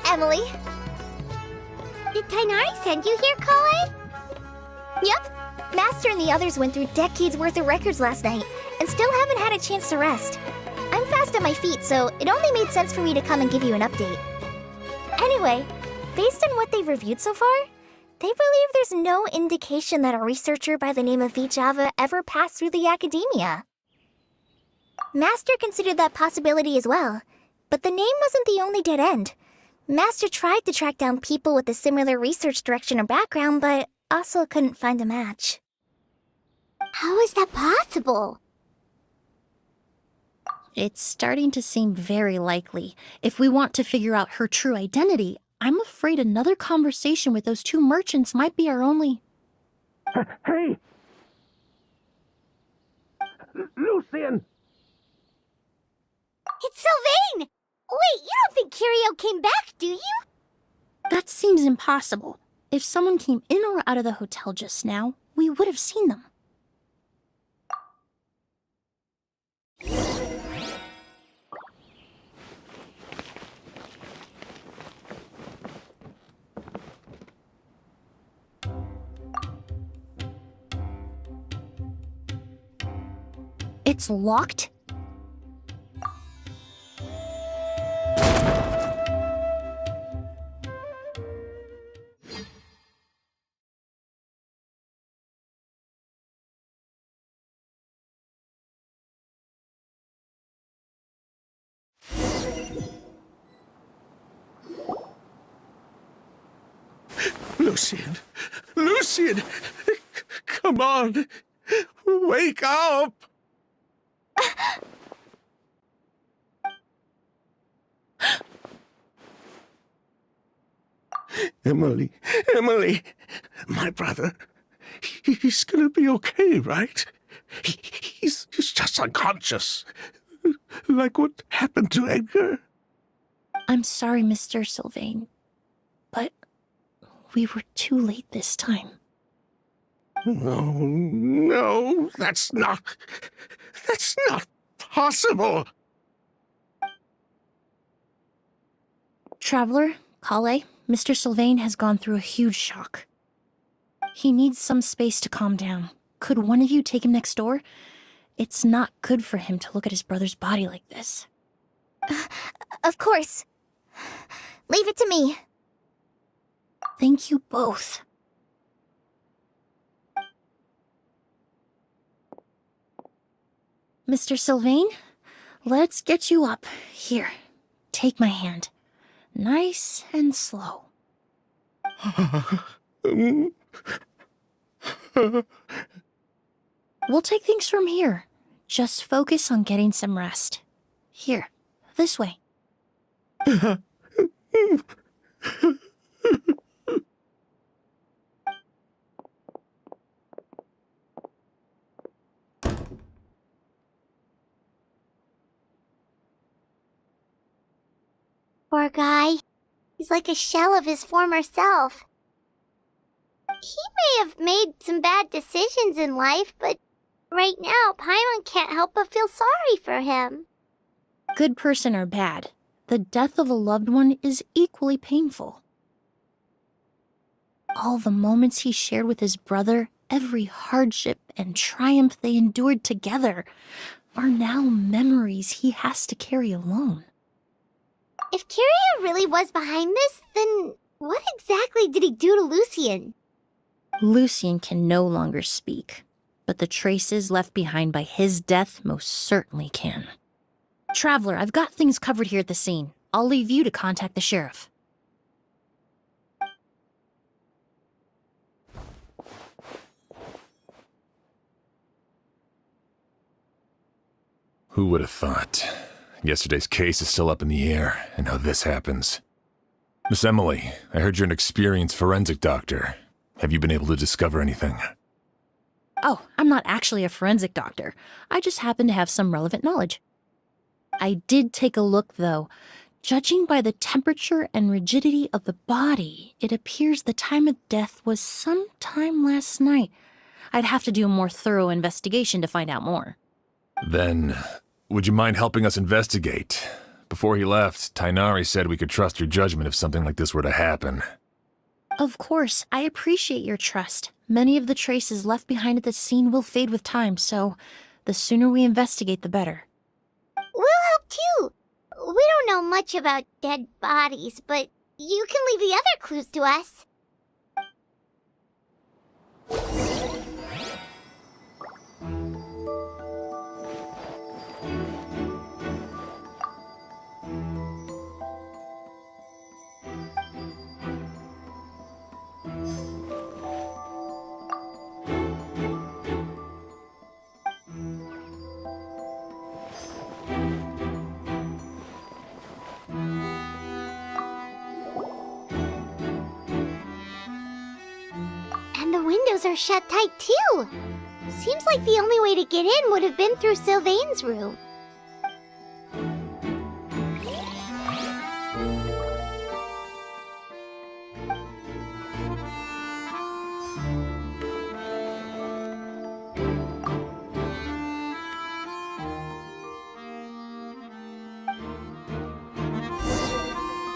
S3: Emilie. Did Tighnari send you here, Kale? Yep. Master and the others went through decades worth of records last night and still haven't had a chance to rest. I'm fast on my feet, so it only made sense for me to come and give you an update. Anyway, based on what they've reviewed so far, they believe there's no indication that a researcher by the name of Vijava ever passed through the academia. Master considered that possibility as well, but the name wasn't the only dead end. Master tried to track down people with a similar research direction or background, but also couldn't find a match. How is that possible?
S5: It's starting to seem very likely. If we want to figure out her true identity, I'm afraid another conversation with those two merchants might be our only...
S6: Hey! Lucian!
S3: It's Sylvain! Wait, you don't think Kirio came back, do you?
S5: That seems impossible. If someone came in or out of the hotel just now, we would have seen them. It's locked?
S6: Lucian! Lucian! Come on! Wake up! Emilie, Emilie! My brother, he's gonna be okay, right? He's just unconscious. Like what happened to Edgar.
S5: I'm sorry, Mr. Sylvain, but we were too late this time.
S6: No, that's not possible.
S5: Traveler, Kale, Mr. Sylvain has gone through a huge shock. He needs some space to calm down. Could one of you take him next door? It's not good for him to look at his brother's body like this.
S3: Of course. Leave it to me.
S5: Thank you both. Mr. Sylvain, let's get you up. Here, take my hand. Nice and slow. We'll take things from here. Just focus on getting some rest. Here, this way.
S3: Poor guy. He's like a shell of his former self. He may have made some bad decisions in life, but right now, Paimon can't help but feel sorry for him.
S5: Good person or bad, the death of a loved one is equally painful. All the moments he shared with his brother, every hardship and triumph they endured together, are now memories he has to carry alone.
S3: If Kiria really was behind this, then what exactly did he do to Lucien?
S5: Lucien can no longer speak, but the traces left behind by his death most certainly can. Traveler, I've got things covered here at the scene. I'll leave you to contact the sheriff.
S2: Who would have thought? Yesterday's case is still up in the air, and now this happens. Miss Emilie, I heard you're an experienced forensic doctor. Have you been able to discover anything?
S5: Oh, I'm not actually a forensic doctor. I just happen to have some relevant knowledge. I did take a look, though. Judging by the temperature and rigidity of the body, it appears the time of death was sometime last night. I'd have to do a more thorough investigation to find out more.
S2: Then, would you mind helping us investigate? Before he left, Tainari said we could trust your judgment if something like this were to happen.
S5: Of course, I appreciate your trust. Many of the traces left behind at the scene will fade with time, so the sooner we investigate, the better.
S3: We'll help too. We don't know much about dead bodies, but you can leave the other clues to us. And the windows are shut tight too. Seems like the only way to get in would have been through Sylvain's room.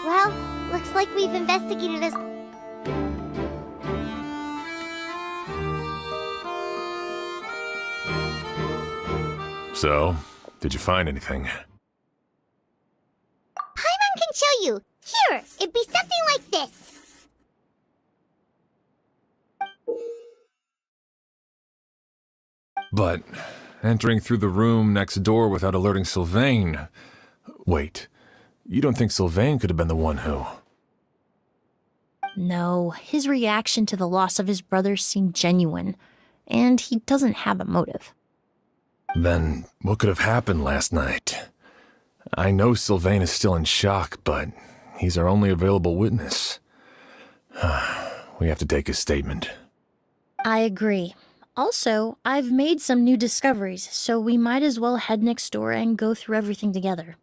S3: Well, looks like we've investigated as...
S2: So, did you find anything?
S3: Paimon can show you. Here, it'd be something like this.
S2: But entering through the room next door without alerting Sylvain... Wait, you don't think Sylvain could have been the one who...
S5: No, his reaction to the loss of his brother seemed genuine, and he doesn't have a motive.
S2: Then, what could have happened last night? I know Sylvain is still in shock, but he's our only available witness. We have to take his statement.
S5: I agree. Also, I've made some new discoveries, so we might as well head next door and go through everything together.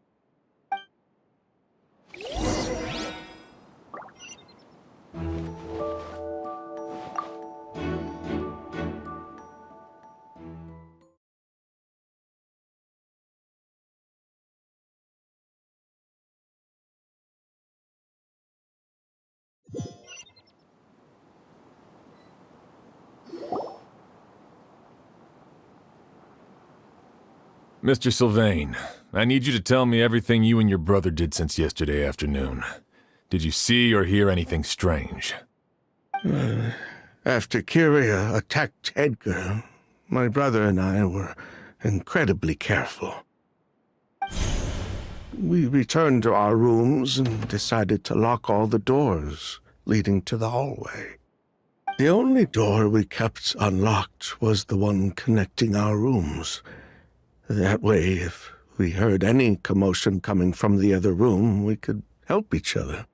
S2: Mr. Sylvain, I need you to tell me everything you and your brother did since yesterday afternoon. Did you see or hear anything strange?
S6: After Kiria attacked Edgar, my brother and I were incredibly careful. We returned to our rooms and decided to lock all the doors leading to the hallway. The only door we kept unlocked was the one connecting our rooms. That way, if we heard any commotion coming from the other room, we could help each other.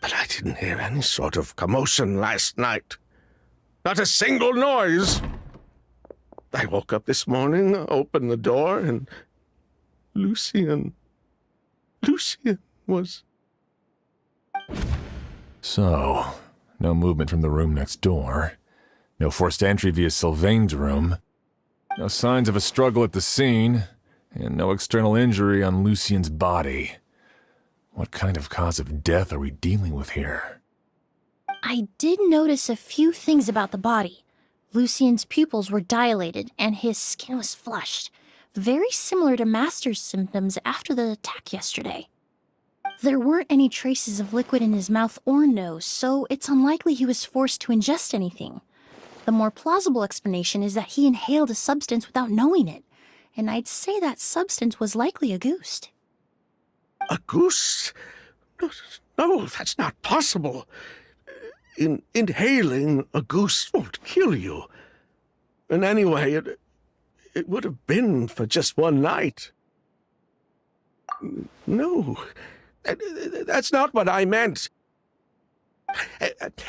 S6: But I didn't hear any sort of commotion last night. Not a single noise. I woke up this morning, opened the door, and Lucien was...
S2: So, no movement from the room next door. No forced entry via Sylvain's room. No signs of a struggle at the scene. And no external injury on Lucien's body. What kind of cause of death are we dealing with here?
S5: I did notice a few things about the body. Lucien's pupils were dilated and his skin was flushed, very similar to Master's symptoms after the attack yesterday. There weren't any traces of liquid in his mouth or nose, so it's unlikely he was forced to ingest anything. The more plausible explanation is that he inhaled a substance without knowing it, and I'd say that substance was likely a ghost.
S6: A goose? No, that's not possible. Inhaling a goose won't kill you. And anyway, it would have been for just one night. No, that's not what I meant.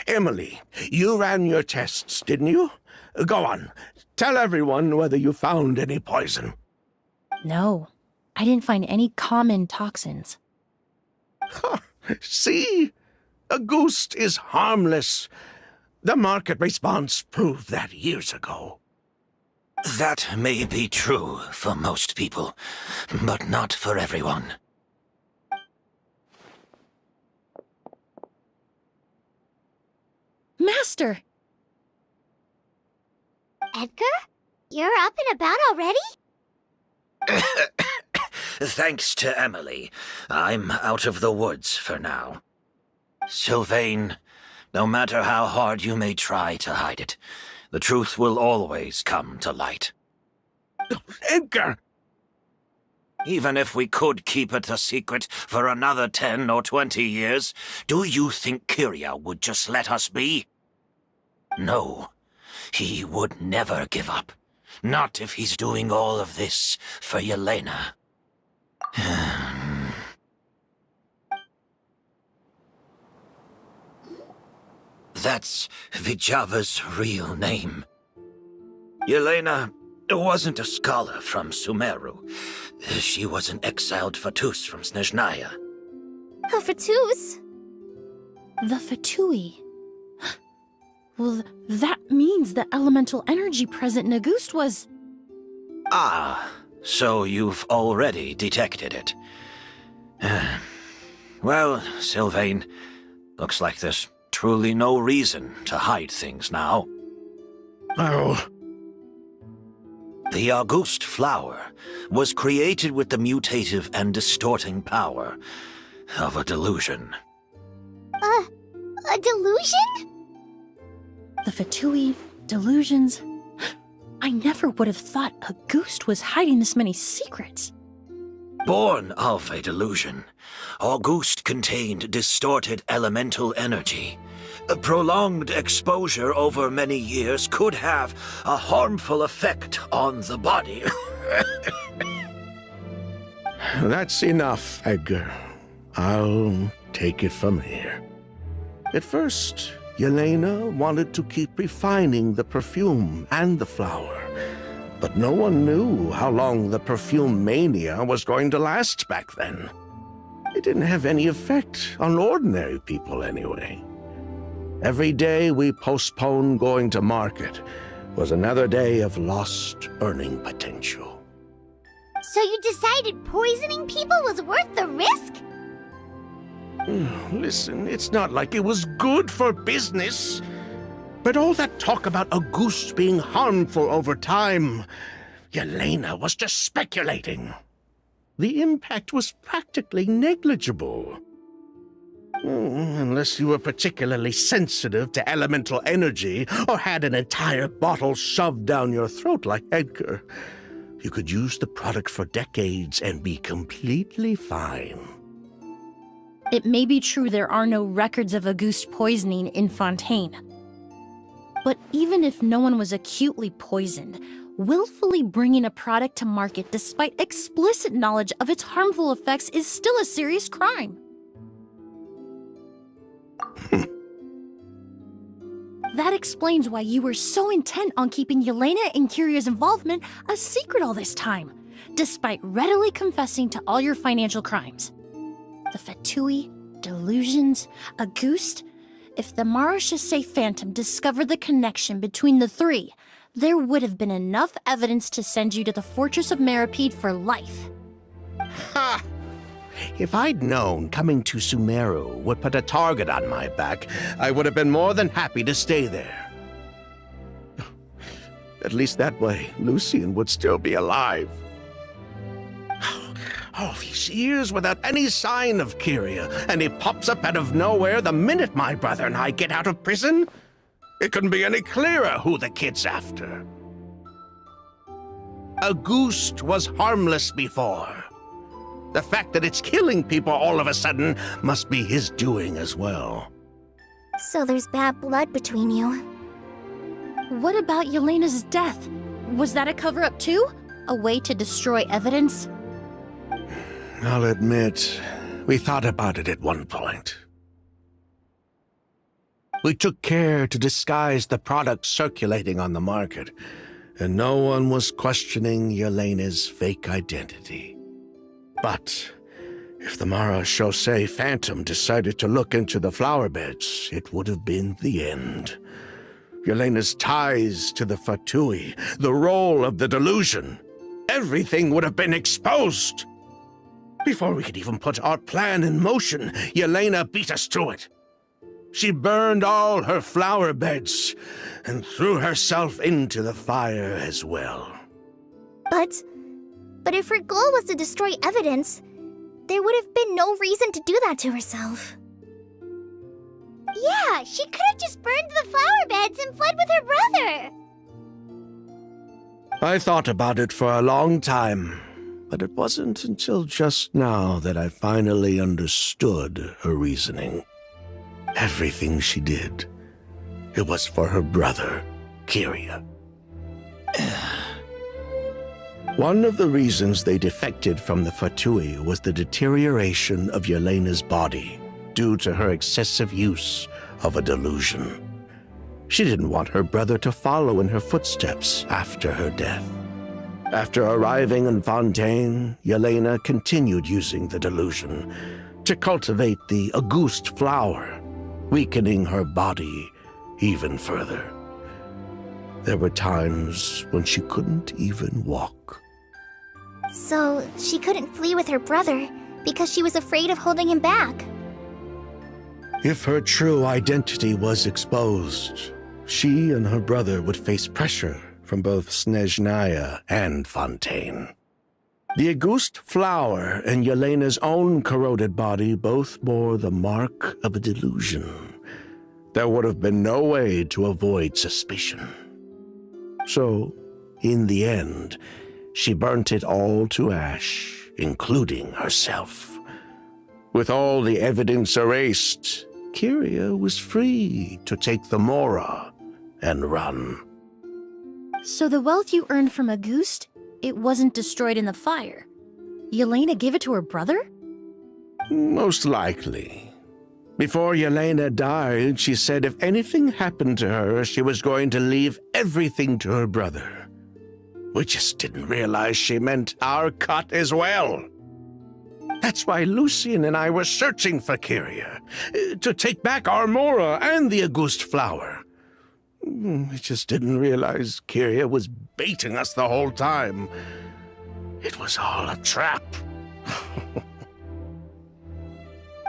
S6: Emilie, you ran your tests, didn't you? Go on, tell everyone whether you found any poison.
S5: No, I didn't find any common toxins.
S6: See? A ghost is harmless. The market response proved that years ago.
S7: That may be true for most people, but not for everyone.
S5: Master!
S3: Edgar? You're up and about already?
S7: Thanks to Emilie, I'm out of the woods for now. Sylvain, no matter how hard you may try to hide it, the truth will always come to light.
S6: Edgar!
S7: Even if we could keep it a secret for another 10 or 20 years, do you think Kyria would just let us be? No, he would never give up. Not if he's doing all of this for Yelena. That's Vijava's real name. Yelena wasn't a scholar from Sumeru. She was an exiled Fatus from Snezhnaya.
S3: A Fatus?
S5: The Fatui. Well, that means the elemental energy present in Auguste was...
S7: Ah, so you've already detected it. Well, Sylvain, looks like there's truly no reason to hide things now.
S6: Oh.
S7: The Auguste flower was created with the mutative and distorting power of a delusion.
S3: A delusion?
S5: The Fatui, delusions... I never would have thought Auguste was hiding this many secrets.
S7: Born of a delusion, Auguste contained distorted elemental energy. A prolonged exposure over many years could have a harmful effect on the body.
S6: That's enough, Edgar. I'll take it from here. At first, Yelena wanted to keep refining the perfume and the flower, but no one knew how long the perfume mania was going to last back then. It didn't have any effect on ordinary people anyway. Every day we postponed going to market was another day of lost earning potential.
S3: So you decided poisoning people was worth the risk?
S6: Listen, it's not like it was good for business. But all that talk about Auguste being harmful over time, Yelena was just speculating. The impact was practically negligible. Unless you were particularly sensitive to elemental energy or had an entire bottle shoved down your throat like Edgar. You could use the product for decades and be completely fine.
S5: It may be true there are no records of Auguste poisoning in Fontaine. But even if no one was acutely poisoned, willfully bringing a product to market despite explicit knowledge of its harmful effects is still a serious crime. That explains why you were so intent on keeping Yelena and Kyria's involvement a secret all this time, despite readily confessing to all your financial crimes. The Fatui, delusions, a ghost. If the Marishase Phantom discovered the connection between the three, there would have been enough evidence to send you to the Fortress of Meropide for life.
S6: Ha! If I'd known coming to Sumeru would put a target on my back, I would have been more than happy to stay there. At least that way, Lucian would still be alive. All these years without any sign of Kyria, and he pops up out of nowhere the minute my brother and I get out of prison? It couldn't be any clearer who the kid's after. A ghost was harmless before. The fact that it's killing people all of a sudden must be his doing as well.
S3: So there's bad blood between you.
S5: What about Yelena's death? Was that a cover-up too? A way to destroy evidence?
S6: I'll admit, we thought about it at one point. We took care to disguise the products circulating on the market, and no one was questioning Yelena's fake identity. But if the Marishase Phantom decided to look into the flower beds, it would have been the end. Yelena's ties to the Fatui, the role of the delusion, everything would have been exposed. Before we could even put our plan in motion, Yelena beat us to it. She burned all her flower beds and threw herself into the fire as well.
S3: But if her goal was to destroy evidence, there would have been no reason to do that to herself. Yeah, she could have just burned the flower beds and fled with her brother.
S6: I thought about it for a long time, but it wasn't until just now that I finally understood her reasoning. Everything she did, it was for her brother, Kyria. One of the reasons they defected from the Fatui was the deterioration of Yelena's body due to her excessive use of a delusion. She didn't want her brother to follow in her footsteps after her death. After arriving in Fontaine, Yelena continued using the delusion to cultivate the Auguste flower, weakening her body even further. There were times when she couldn't even walk.
S3: So she couldn't flee with her brother because she was afraid of holding him back.
S6: If her true identity was exposed, she and her brother would face pressure from both Snezhnaya and Fontaine. The Auguste flower and Yelena's own corroded body both bore the mark of a delusion. There would have been no way to avoid suspicion. So, in the end, she burnt it all to ash, including herself. With all the evidence erased, Kyria was free to take the Mora and run.
S5: So the wealth you earned from Auguste, it wasn't destroyed in the fire. Yelena gave it to her brother?
S6: Most likely. Before Yelena died, she said if anything happened to her, she was going to leave everything to her brother. We just didn't realize she meant our cut as well. That's why Lucian and I were searching for Kyria, to take back our Mora and the Auguste flower. We just didn't realize Kyria was baiting us the whole time. It was all a trap.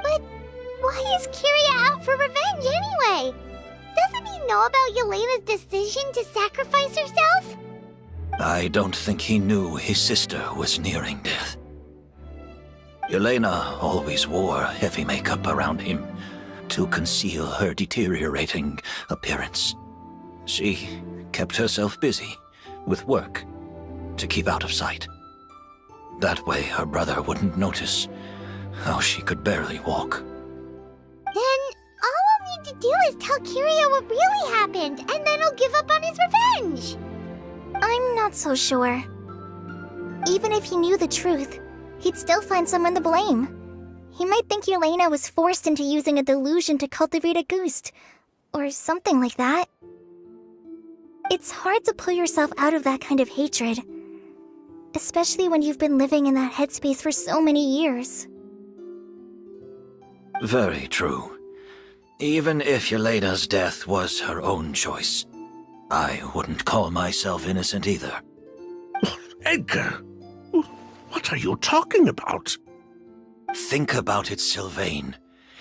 S3: But why is Kyria out for revenge anyway? Doesn't he know about Yelena's decision to sacrifice herself?
S7: I don't think he knew his sister was nearing death. Yelena always wore heavy makeup around him to conceal her deteriorating appearance. She kept herself busy with work to keep out of sight. That way her brother wouldn't notice how she could barely walk.
S3: Then all we'll need to do is tell Kyria what really happened, and then he'll give up on his revenge. I'm not so sure. Even if he knew the truth, he'd still find someone to blame. He might think Yelena was forced into using a delusion to cultivate a ghost, or something like that. It's hard to pull yourself out of that kind of hatred, especially when you've been living in that headspace for so many years.
S7: Very true. Even if Yelena's death was her own choice, I wouldn't call myself innocent either.
S6: Edgar, what are you talking about?
S7: Think about it, Sylvain.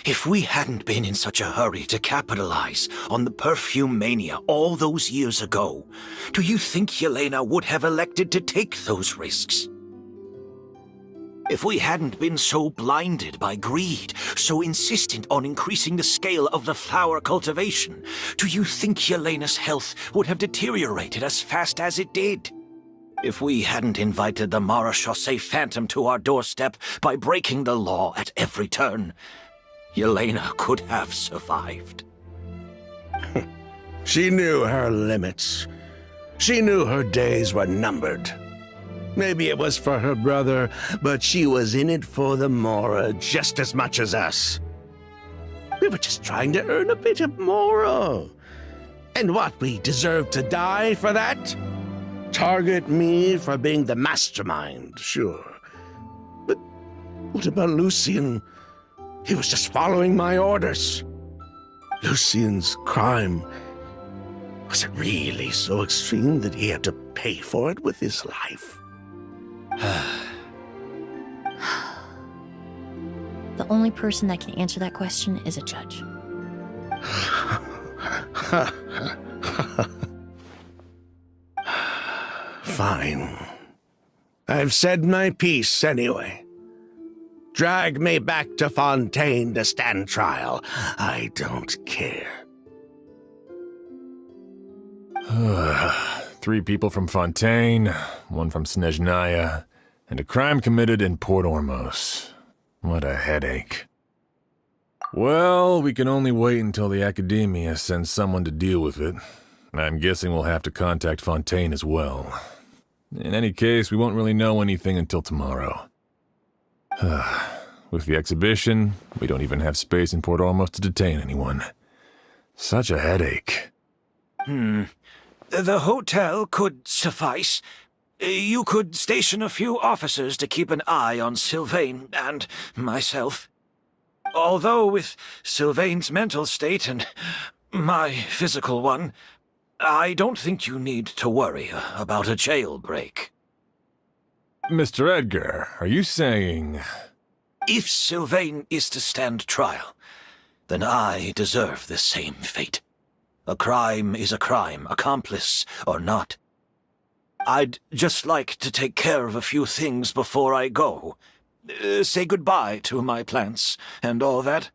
S7: If we hadn't been in such a hurry to capitalize on the perfume mania all those years ago, do you think Yelena would have elected to take those risks? If we hadn't been so blinded by greed, so insistent on increasing the scale of the flower cultivation, do you think Yelena's health would have deteriorated as fast as it did? If we hadn't invited the Marechaussee Phantom to our doorstep by breaking the law at every turn, Yelena could have survived.
S6: She knew her limits. She knew her days were numbered. Maybe it was for her brother, but she was in it for the Mora just as much as us. We were just trying to earn a bit of Mora. And what, we deserve to die for that? Target me for being the mastermind, sure. But what about Lucien? He was just following my orders. Lucien's crime, was it really so extreme that he had to pay for it with his life?
S5: The only person that can answer that question is a judge.
S6: Fine. I've said my piece anyway. Drag me back to Fontaine to stand trial. I don't care.
S2: 3 people from Fontaine, 1 from Snezhnaya, and a crime committed in Port Ormos. What a headache. Well, we can only wait until the Academia sends someone to deal with it. I'm guessing we'll have to contact Fontaine as well. In any case, we won't really know anything until tomorrow. With the exhibition, we don't even have space in Port Ormos to detain anyone. Such a headache.
S7: The hotel could suffice. You could station a few officers to keep an eye on Sylvain and myself. Although with Sylvain's mental state and my physical one, I don't think you need to worry about a jailbreak.
S2: Mr. Edgar, are you saying...
S7: If Sylvain is to stand trial, then I deserve the same fate. A crime is a crime, accomplice or not. I'd just like to take care of a few things before I go. Say goodbye to my plants and all that.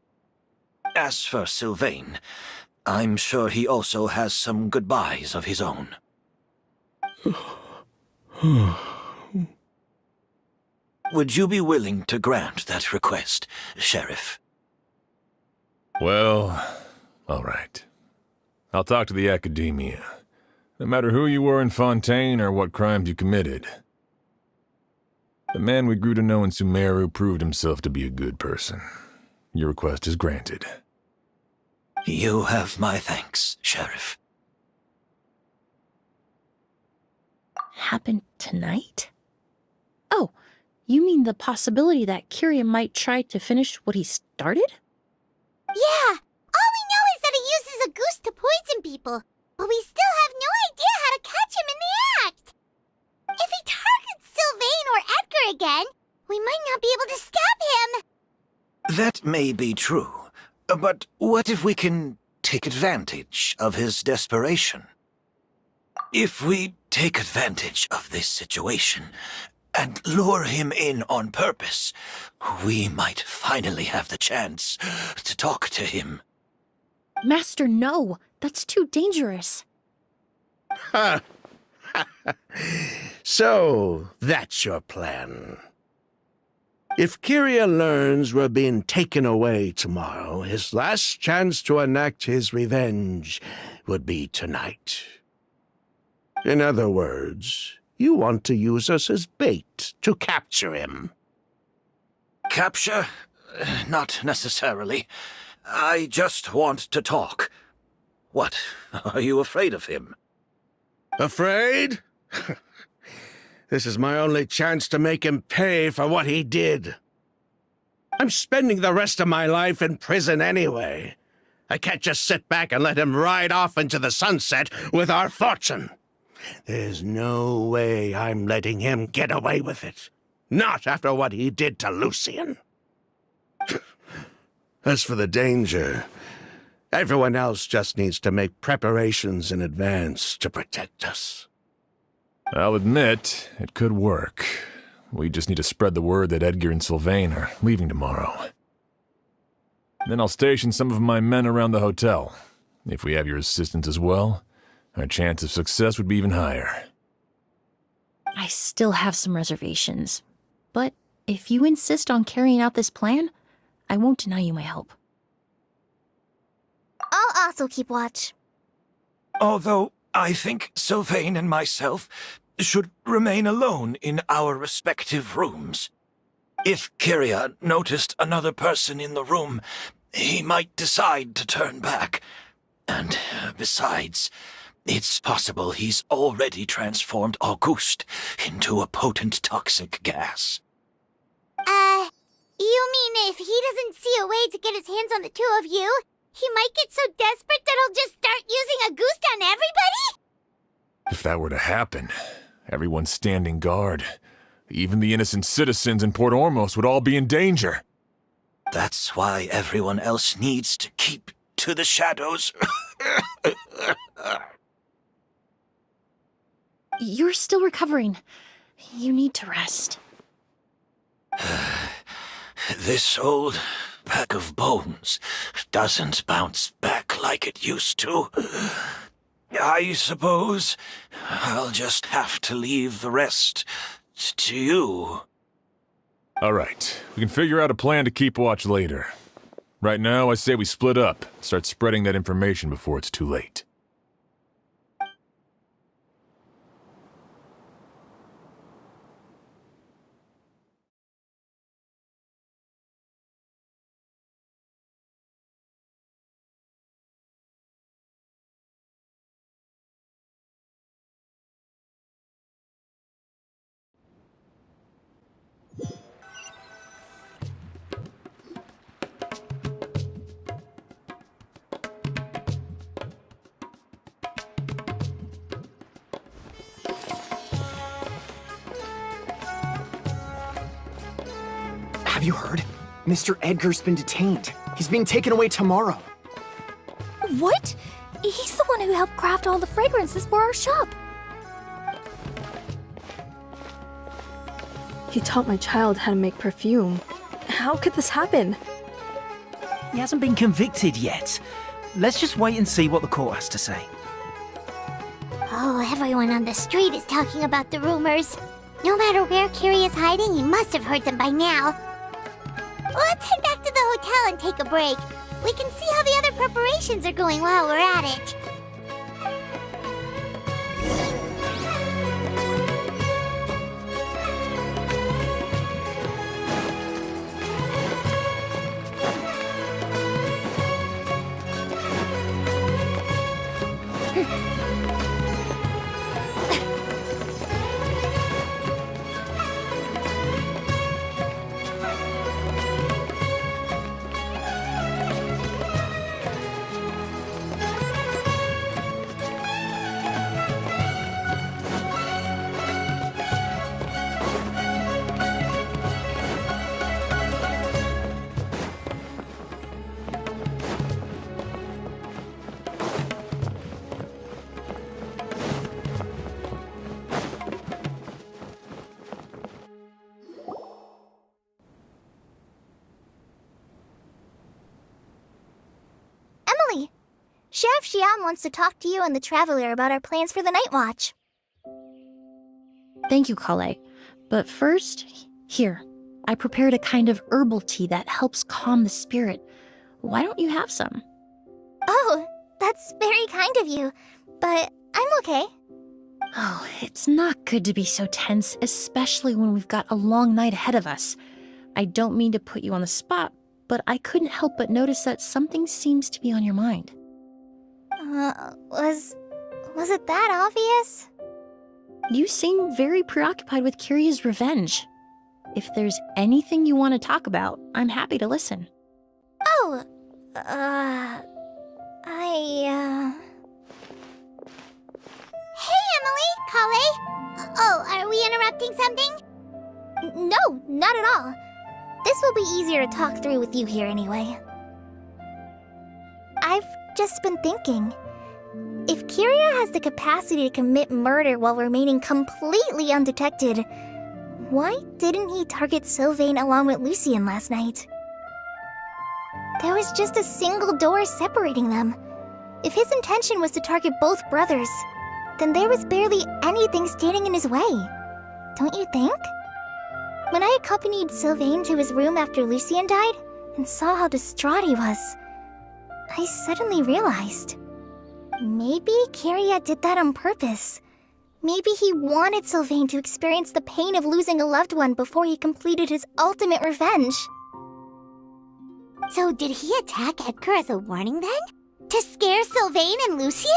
S7: As for Sylvain, I'm sure he also has some goodbyes of his own. Would you be willing to grant that request, Sheriff?
S2: Well, all right. I'll talk to the Academia. No matter who you were in Fontaine or what crimes you committed. The man we grew to know in Sumeru proved himself to be a good person. Your request is granted.
S7: You have my thanks, Sheriff.
S5: Happen tonight? Oh, you mean the possibility that Kiria might try to finish what he started?
S3: Yeah, all we know is that he uses a goose to poison people, but we still have no idea how to catch him in the act. If he targets Sylvain or Edgar again, we might not be able to stop him.
S7: That may be true, but what if we can take advantage of his desperation? If we take advantage of this situation and lure him in on purpose, we might finally have the chance to talk to him.
S5: Master, no. That's too dangerous.
S6: So, that's your plan. If Kiria learns we're being taken away tomorrow, his last chance to enact his revenge would be tonight. In other words, you want to use us as bait to capture him.
S7: Capture? Not necessarily. I just want to talk. What? Are you afraid of him?
S6: Afraid? This is my only chance to make him pay for what he did. I'm spending the rest of my life in prison anyway. I can't just sit back and let him ride off into the sunset with our fortune. There's no way I'm letting him get away with it. Not after what he did to Lucian. As for the danger, everyone else just needs to make preparations in advance to protect us.
S2: I'll admit, it could work. We just need to spread the word that Edgar and Sylvain are leaving tomorrow. Then I'll station some of my men around the hotel. If we have your assistance as well, our chance of success would be even higher.
S5: I still have some reservations. But if you insist on carrying out this plan, I won't deny you my help.
S3: I'll also keep watch.
S7: Although I think Sylvain and myself should remain alone in our respective rooms. If Kyria noticed another person in the room, he might decide to turn back. And besides, it's possible he's already transformed Auguste into a potent toxic gas.
S3: You mean if he doesn't see a way to get his hands on the two of you, he might get so desperate that he'll just start using Auguste on everybody?
S2: If that were to happen, everyone standing guard, even the innocent citizens in Port Ormos would all be in danger.
S7: That's why everyone else needs to keep to the shadows.
S5: You're still recovering. You need to rest.
S7: This old pack of bones doesn't bounce back like it used to. I suppose I'll just have to leave the rest to you.
S2: All right, we can figure out a plan to keep watch later. Right now, I say we split up, start spreading that information before it's too late.
S9: Have you heard? Mr. Edgar's been detained. He's being taken away tomorrow.
S3: What? He's the one who helped craft all the fragrances for our shop.
S10: He taught my child how to make perfume. How could this happen?
S11: He hasn't been convicted yet. Let's just wait and see what the court has to say.
S3: Oh, everyone on the street is talking about the rumors. No matter where Kyria is hiding, he must have heard them by now. Let's head back to the hotel and take a break. We can see how the other preparations are going while we're at it. Emilie, Sheriff Xian wants to talk to you and the Traveler about our plans for the Night Watch.
S5: Thank you, Kale. But first, here, I prepared a kind of herbal tea that helps calm the spirit. Why don't you have some?
S3: Oh, that's very kind of you, but I'm okay.
S5: Oh, it's not good to be so tense, especially when we've got a long night ahead of us. I don't mean to put you on the spot, but I couldn't help but notice that something seems to be on your mind.
S3: Was it that obvious?
S5: You seem very preoccupied with Kyria's revenge. If there's anything you want to talk about, I'm happy to listen.
S3: Oh, Hey, Emilie, Kale. Oh, are we interrupting something? No, not at all. This will be easier to talk through with you here anyway. I've just been thinking. If Kiria has the capacity to commit murder while remaining completely undetected, why didn't he target Sylvain along with Lucien last night? There was just a single door separating them. If his intention was to target both brothers, then there was barely anything standing in his way. Don't you think? When I accompanied Sylvain to his room after Lucien died and saw how distraught he was, I suddenly realized. Maybe Kiria did that on purpose. Maybe he wanted Sylvain to experience the pain of losing a loved one before he completed his ultimate revenge. So did he attack Edgar as a warning then? To scare Sylvain and Lucien?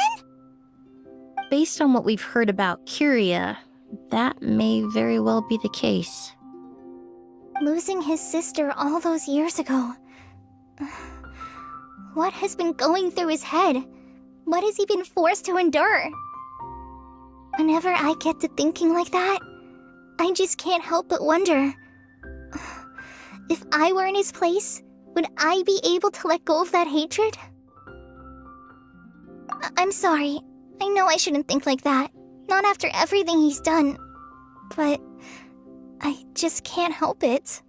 S5: Based on what we've heard about Kiria, that may very well be the case.
S3: Losing his sister all those years ago. What has been going through his head? What has he been forced to endure? Whenever I get to thinking like that, I just can't help but wonder. If I were in his place, would I be able to let go of that hatred? I'm sorry. I know I shouldn't think like that. Not after everything he's done. But I just can't help it.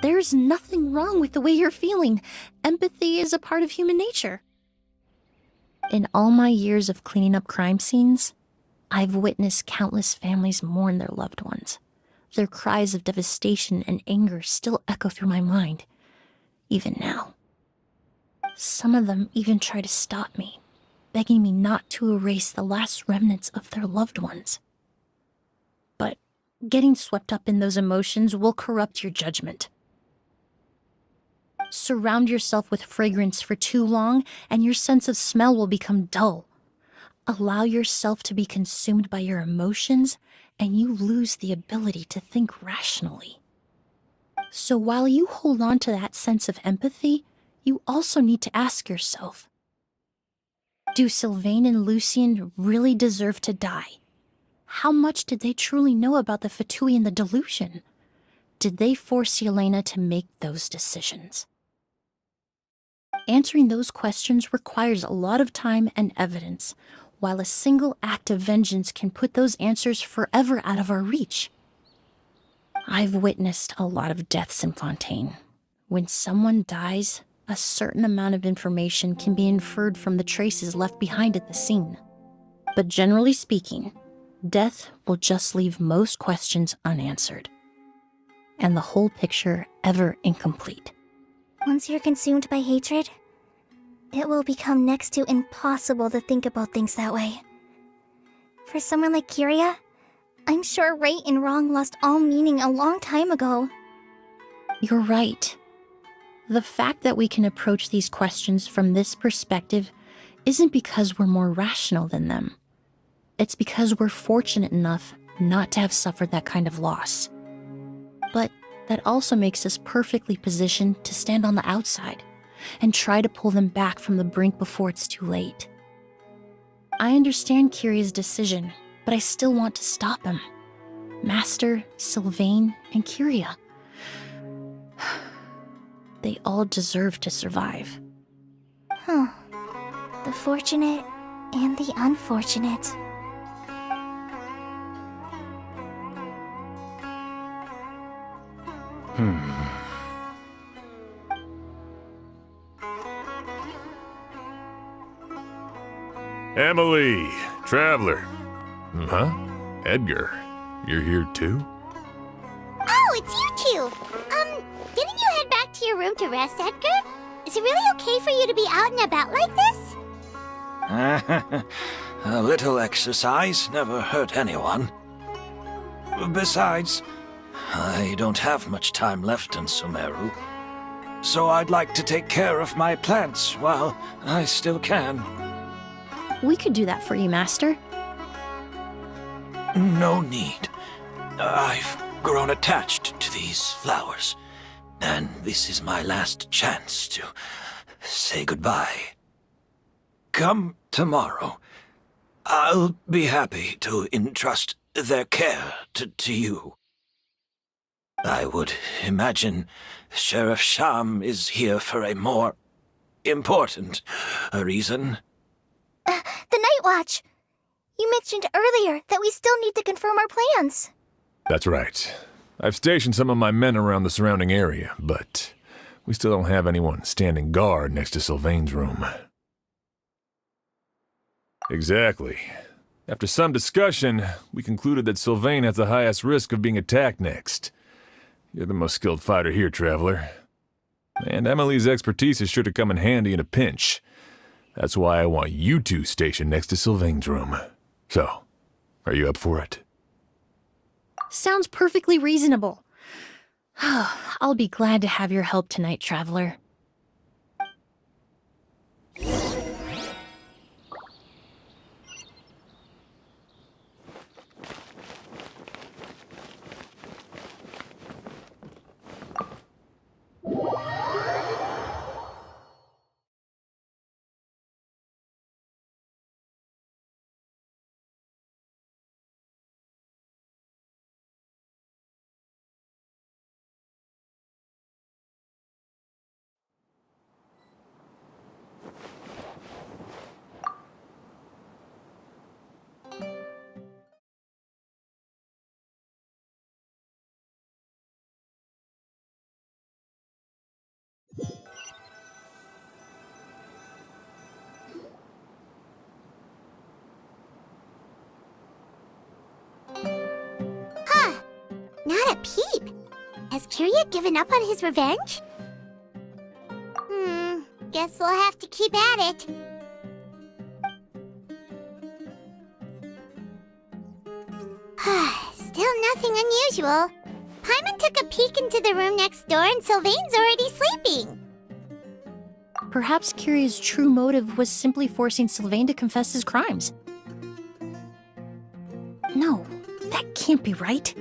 S5: There's nothing wrong with the way you're feeling. Empathy is a part of human nature. In all my years of cleaning up crime scenes, I've witnessed countless families mourn their loved ones. Their cries of devastation and anger still echo through my mind, even now. Some of them even try to stop me, begging me not to erase the last remnants of their loved ones. But getting swept up in those emotions will corrupt your judgment. Surround yourself with fragrance for too long, and your sense of smell will become dull. Allow yourself to be consumed by your emotions, and you lose the ability to think rationally. So while you hold on to that sense of empathy, you also need to ask yourself, do Sylvain and Lucien really deserve to die? How much did they truly know about the Fatui and the delusion? Did they force Yelena to make those decisions? Answering those questions requires a lot of time and evidence, while a single act of vengeance can put those answers forever out of our reach. I've witnessed a lot of deaths in Fontaine. When someone dies, a certain amount of information can be inferred from the traces left behind at the scene. But generally speaking, death will just leave most questions unanswered, and the whole picture ever incomplete.
S3: Once you're consumed by hatred, it will become next to impossible to think about things that way. For someone like Kiria, I'm sure right and wrong lost all meaning a long time ago.
S5: You're right. The fact that we can approach these questions from this perspective isn't because we're more rational than them. It's because we're fortunate enough not to have suffered that kind of loss. But that also makes us perfectly positioned to stand on the outside and try to pull them back from the brink before it's too late. I understand Kiria's decision, but I still want to stop him. Master, Sylvain, and Kiria. They all deserve to survive.
S3: The fortunate and the unfortunate.
S2: Emilie, Traveler. Huh? Edgar, you're here too?
S3: Oh, it's you two! Didn't you head back to your room to rest, Edgar? Is it really okay for you to be out and about like this?
S7: A little exercise never hurt anyone. Besides, I don't have much time left in Sumeru, so I'd like to take care of my plants while I still can.
S5: We could do that for you, Master.
S7: No need. I've grown attached to these flowers, and this is my last chance to say goodbye. Come tomorrow. I'll be happy to entrust their care to you. I would imagine Sheriff Sham is here for a more important reason.
S3: The Night Watch! You mentioned earlier that we still need to confirm our plans.
S2: That's right. I've stationed some of my men around the surrounding area, but we still don't have anyone standing guard next to Sylvain's room. Exactly. After some discussion, we concluded that Sylvain has the highest risk of being attacked next. You're the most skilled fighter here, Traveler. And Emilie's expertise is sure to come in handy in a pinch. That's why I want you two stationed next to Sylvain's room. So, are you up for it?
S5: Sounds perfectly reasonable. I'll be glad to have your help tonight, Traveler.
S3: Not a peep. Has Kirya given up on his revenge? Guess we'll have to keep at it. Still nothing unusual. Paimon took a peek into the room next door and Sylvain's already sleeping.
S5: Perhaps Kirya's true motive was simply forcing Sylvain to confess his crimes. No, that can't be right.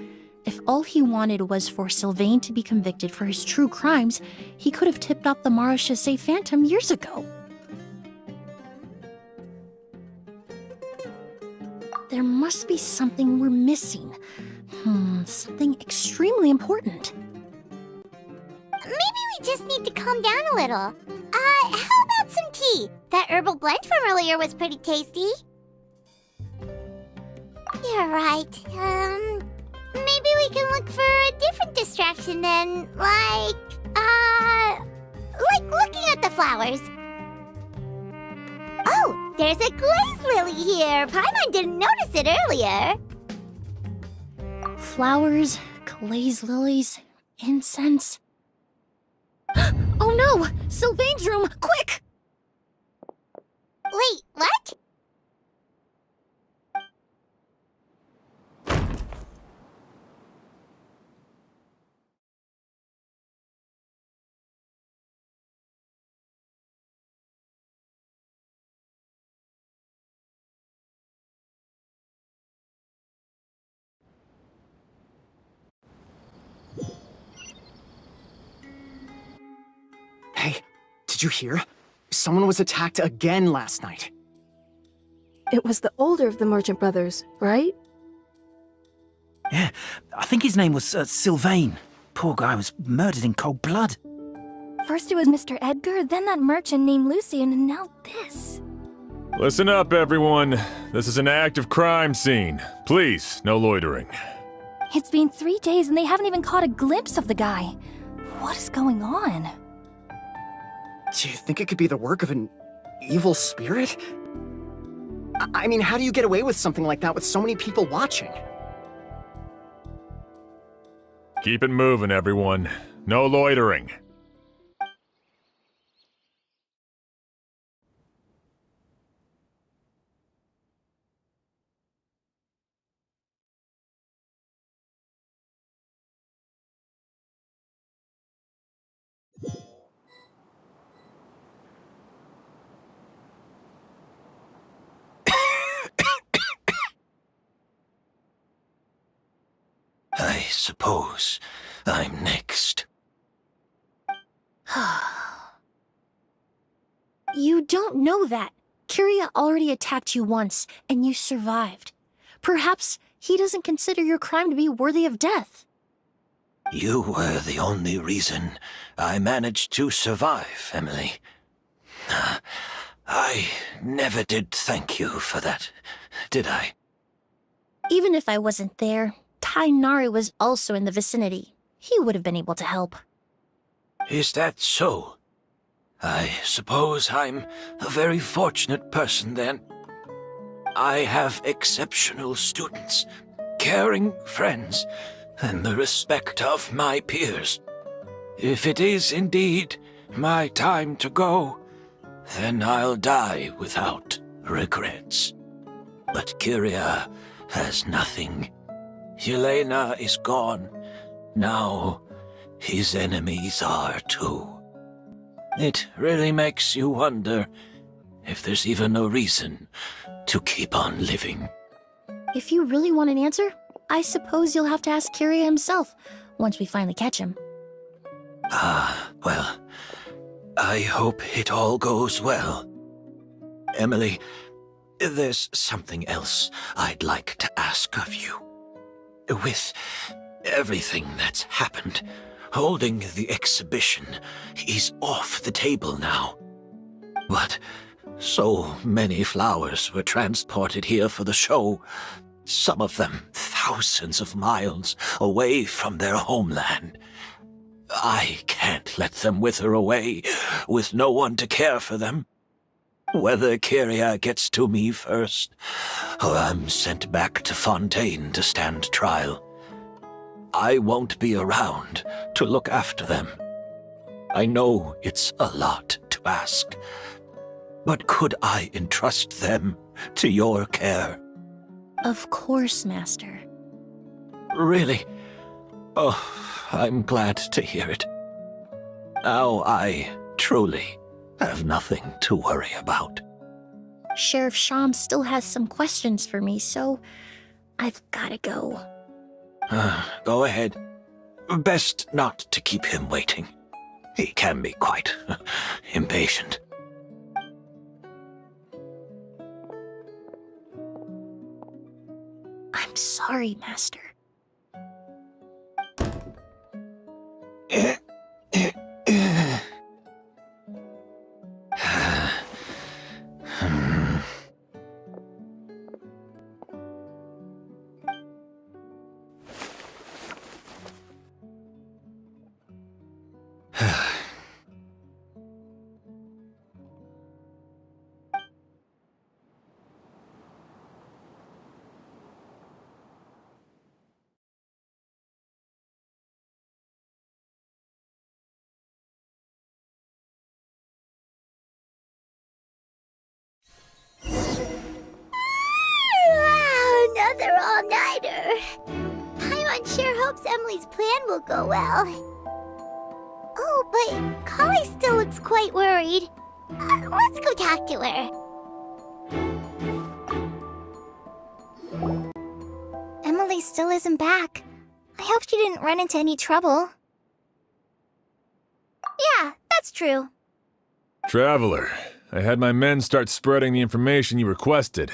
S5: If all he wanted was for Sylvain to be convicted for his true crimes, he could have tipped off the Marechaussee Phantom years ago. There must be something we're missing. Something extremely important.
S3: Maybe we just need to calm down a little. How about some tea? That herbal blend from earlier was pretty tasty. You're right. Maybe we can look for a different distraction then, like looking at the flowers. Oh, there's a glaze lily here. Paimon didn't notice it earlier.
S5: Flowers, glaze lilies, incense. Oh no! Sylvain's room! Quick!
S3: Wait, what?
S9: Hey, did you hear? Someone was attacked again last night.
S10: It was the older of the merchant brothers, right?
S11: Yeah, I think his name was Sylvain. Poor guy was murdered in cold blood.
S3: First it was Mr. Edgar, then that merchant named Lucian, and now this.
S2: Listen up, everyone. This is an active crime scene. Please, no loitering.
S3: It's been 3 days and they haven't even caught a glimpse of the guy. What is going on?
S9: Do you think it could be the work of an evil spirit? I mean, how do you get away with something like that with so many people watching?
S2: Keep it moving, everyone. No loitering.
S7: I suppose I'm next.
S5: You don't know that. Kyria already attacked you once, and you survived. Perhaps he doesn't consider your crime to be worthy of death.
S7: You were the only reason I managed to survive, Emilie. I never did thank you for that, did I?
S5: Even if I wasn't there, Tainari was also in the vicinity. He would have been able to help.
S7: Is that so? I suppose I'm a very fortunate person then. I have exceptional students, caring friends, and the respect of my peers. If it is indeed my time to go, then I'll die without regrets. But Kyria has nothing. Yelena is gone. Now his enemies are too. It really makes you wonder if there's even a reason to keep on living.
S5: If you really want an answer, I suppose you'll have to ask Kyria himself, once we finally catch him.
S7: Well, I hope it all goes well. Emilie, there's something else I'd like to ask of you. With everything that's happened, holding the exhibition is off the table now. But so many flowers were transported here for the show, some of them thousands of miles away from their homeland. I can't let them wither away with no one to care for them. Whether Kyria gets to me first, or I'm sent back to Fontaine to stand trial, I won't be around to look after them. I know it's a lot to ask, but could I entrust them to your care?
S5: Of course, Master.
S7: Really? Oh, I'm glad to hear it. Now I truly have nothing to worry about.
S5: Sheriff Sham still has some questions for me, so I've gotta go.
S7: Go ahead. Best not to keep him waiting. He can be quite impatient.
S5: I'm sorry, Master.
S3: Another all-nighter. Paimon sure hopes Emilie's plan will go well. Oh, but Kali still looks quite worried. Let's go talk to her. Emilie still isn't back. I hope she didn't run into any trouble. Yeah, that's true.
S2: Traveler, I had my men start spreading the information you requested.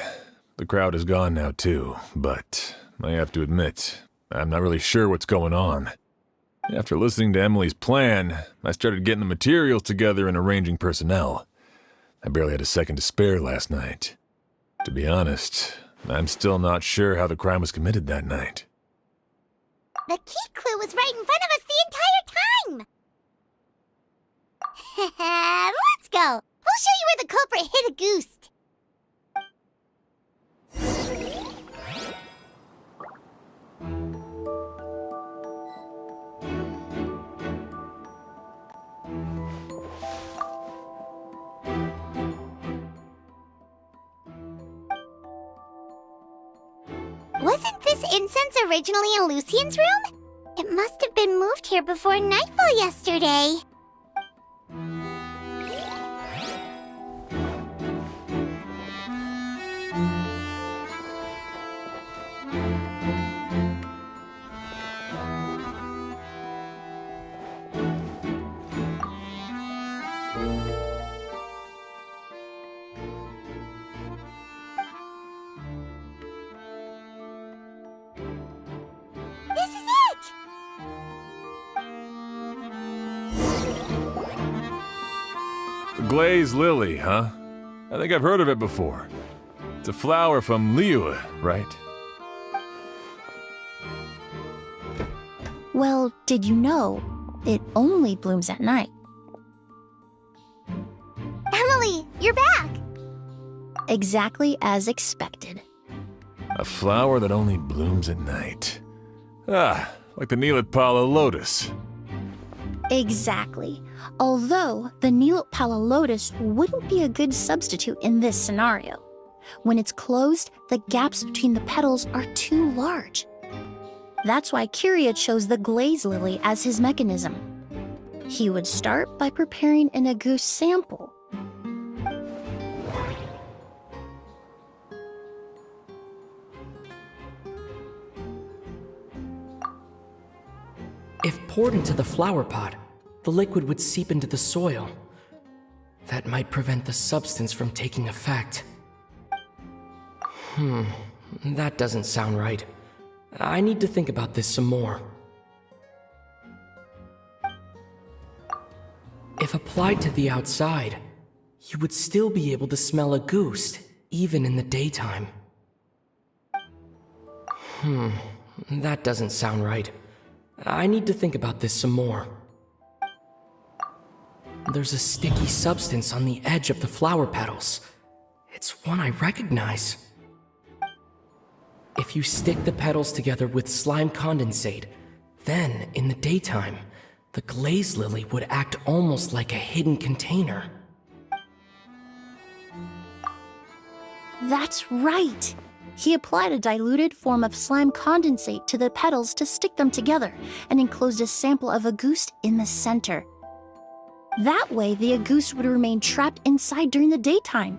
S2: The crowd is gone now too, but I have to admit, I'm not really sure what's going on. After listening to Emilie's plan, I started getting the materials together and arranging personnel. I barely had a second to spare last night. To be honest, I'm still not sure how the crime was committed that night.
S3: The key clue was right in front of us the entire time! Let's go! We'll show you where the culprit hid a goose. Wasn't this incense originally in Lucien's room? It must have been moved here before nightfall yesterday.
S2: Glaze lily, huh? I think I've heard of it before. It's a flower from Liyue, right?
S5: Well, did you know it only blooms at night?
S3: Emilie, you're back!
S5: Exactly as expected.
S2: A flower that only blooms at night. Ah, like the Nightbot lotus.
S5: Exactly. Although the Nightbot lotus wouldn't be a good substitute in this scenario. When it's closed, the gaps between the petals are too large. That's why Kyria chose the glaze lily as his mechanism. He would start by preparing an Auguste sample.
S1: If poured into the flower pot, the liquid would seep into the soil. That might prevent the substance from taking effect. That doesn't sound right. I need to think about this some more. If applied to the outside, you would still be able to smell Auguste, even in the daytime. That doesn't sound right. I need to think about this some more. There's a sticky substance on the edge of the flower petals. It's one I recognize. If you stick the petals together with slime condensate, then, in the daytime, the glaze lily would act almost like a hidden container.
S5: That's right! He applied a diluted form of slime condensate to the petals to stick them together and enclosed a sample of Auguste in the center. That way, the Auguste would remain trapped inside during the daytime,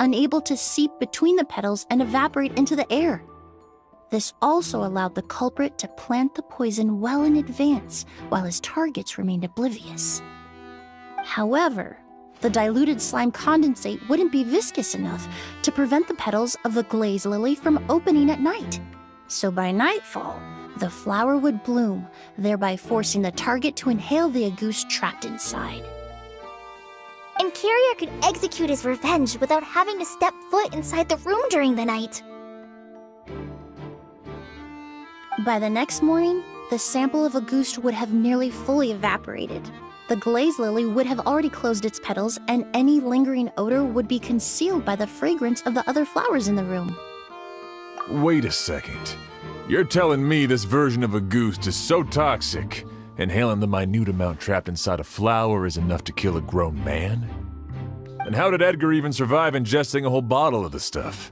S5: unable to seep between the petals and evaporate into the air. This also allowed the culprit to plant the poison well in advance, while his targets remained oblivious. However, the diluted slime condensate wouldn't be viscous enough to prevent the petals of the glaze lily from opening at night. So by nightfall, the flower would bloom, thereby forcing the target to inhale the Auguste trapped inside.
S3: And Kyria could execute his revenge without having to step foot inside the room during the night.
S5: By the next morning, the sample of Auguste would have nearly fully evaporated. The glaze lily would have already closed its petals, and any lingering odor would be concealed by the fragrance of the other flowers in the room.
S2: Wait a second. You're telling me this version of Auguste is so toxic, inhaling the minute amount trapped inside a flower is enough to kill a grown man? And how did Edgar even survive ingesting a whole bottle of the stuff?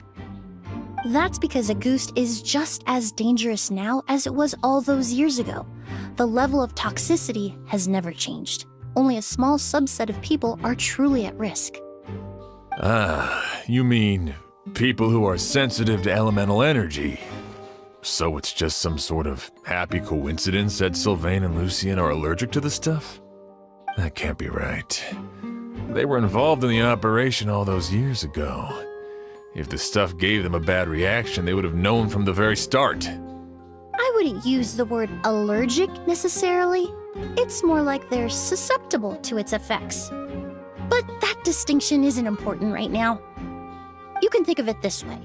S5: That's because Auguste is just as dangerous now as it was all those years ago. The level of toxicity has never changed. Only a small subset of people are truly at risk.
S2: Ah, you mean people who are sensitive to elemental energy. So it's just some sort of happy coincidence that Sylvain and Lucien are allergic to the stuff? That can't be right. They were involved in the operation all those years ago. If the stuff gave them a bad reaction, they would have known from the very start.
S5: I wouldn't use the word allergic necessarily. It's more like they're susceptible to its effects. But that distinction isn't important right now. You can think of it this way.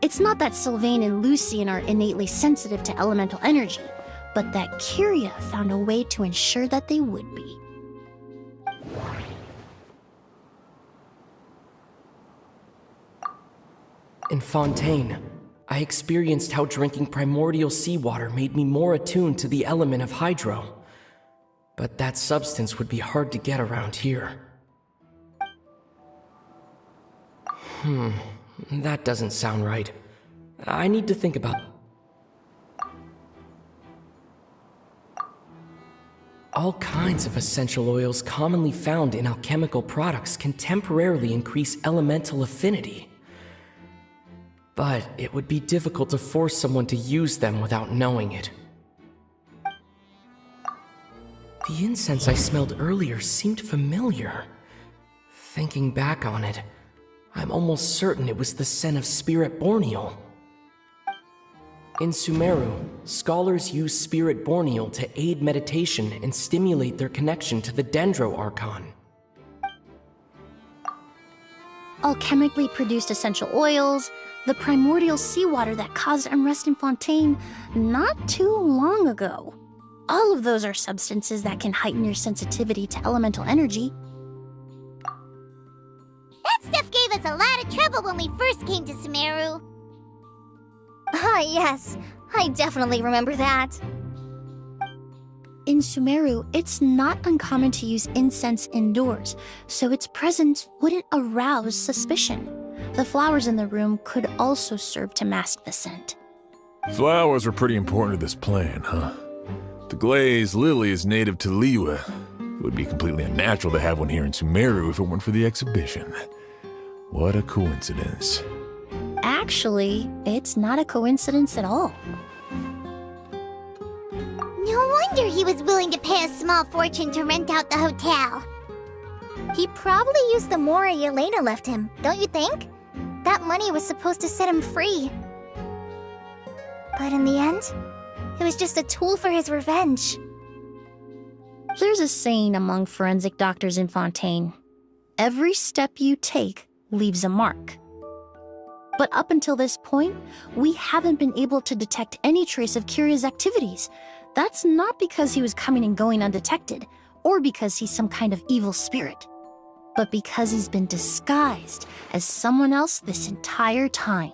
S5: It's not that Sylvain and Lucien are innately sensitive to elemental energy, but that Kyria found a way to ensure that they would be.
S1: In Fontaine, I experienced how drinking primordial seawater made me more attuned to the element of hydro. But that substance would be hard to get around here. That doesn't sound right. I need to think about... All kinds of essential oils commonly found in alchemical products can temporarily increase elemental affinity. But it would be difficult to force someone to use them without knowing it. The incense I smelled earlier seemed familiar. Thinking back on it, I'm almost certain it was the scent of Spirit Borneal. In Sumeru, scholars use Spirit Borneal to aid meditation and stimulate their connection to the Dendro Archon.
S5: alchemically produced essential oils, the primordial seawater that caused unrest in Fontaine not too long ago. All of those are substances that can heighten your sensitivity to elemental energy.
S3: That stuff gave us a lot of trouble when we first came to Sumeru.
S12: Ah, yes. I definitely remember that.
S5: In Sumeru, it's not uncommon to use incense indoors, so its presence wouldn't arouse suspicion. The flowers in the room could also serve to mask the scent.
S2: Flowers were pretty important to this plan, huh? The glazed lily is native to Liyue. It would be completely unnatural to have one here in Sumeru if it weren't for the exhibition. What a coincidence.
S5: Actually, it's not a coincidence at all.
S3: No wonder he was willing to pay a small fortune to rent out the hotel.
S12: He probably used the Mora Elena left him, don't you think? That money was supposed to set him free. But in the end, it was just a tool for his revenge.
S5: There's a saying among forensic doctors in Fontaine. Every step you take leaves a mark. But up until this point, we haven't been able to detect any trace of Kiria's activities. That's not because he was coming and going undetected, or because he's some kind of evil spirit, but because he's been disguised as someone else this entire time.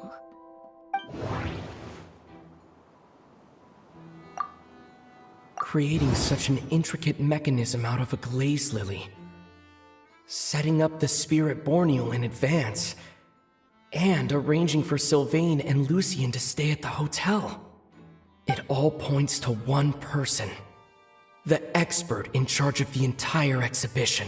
S13: Creating such an intricate mechanism out of a glaze lily, setting up the spirit Borneal in advance, and arranging for Sylvain and Lucien to stay at the hotel. It all points to one person, the expert in charge of the entire exhibition.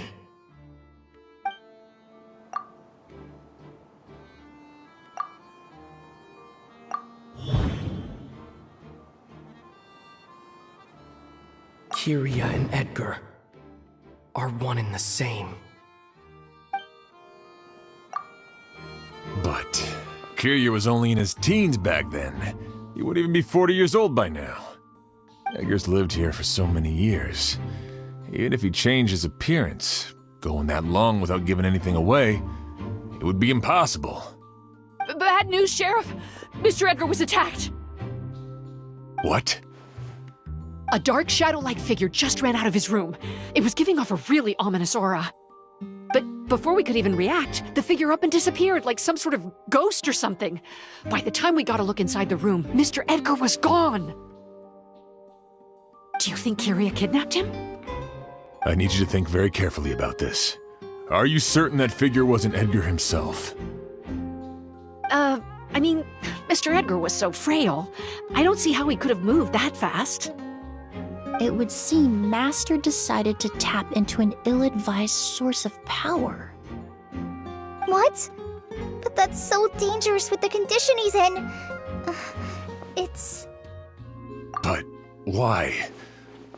S13: Kiria and Edgar are one and the same.
S2: But Kiria was only in his teens back then. He wouldn't even be 40 years old by now. Edgar's lived here for so many years. Even if he changed his appearance, going that long without giving anything away, it would be impossible.
S14: Bad news, Sheriff! Mr. Edgar was attacked!
S2: What?
S14: A dark shadow-like figure just ran out of his room. It was giving off a really ominous aura. But before we could even react, the figure up and disappeared like some sort of ghost or something. By the time we got a look inside the room, Mr. Edgar was gone. Do you think Kiria kidnapped him?
S2: I need you to think very carefully about this. Are you certain that figure wasn't Edgar himself?
S14: I mean, Mr. Edgar was so frail. I don't see how he could have moved that fast.
S5: It would seem Master decided to tap into an ill-advised source of power.
S12: What? But that's so dangerous with the condition he's in. It's...
S2: But why?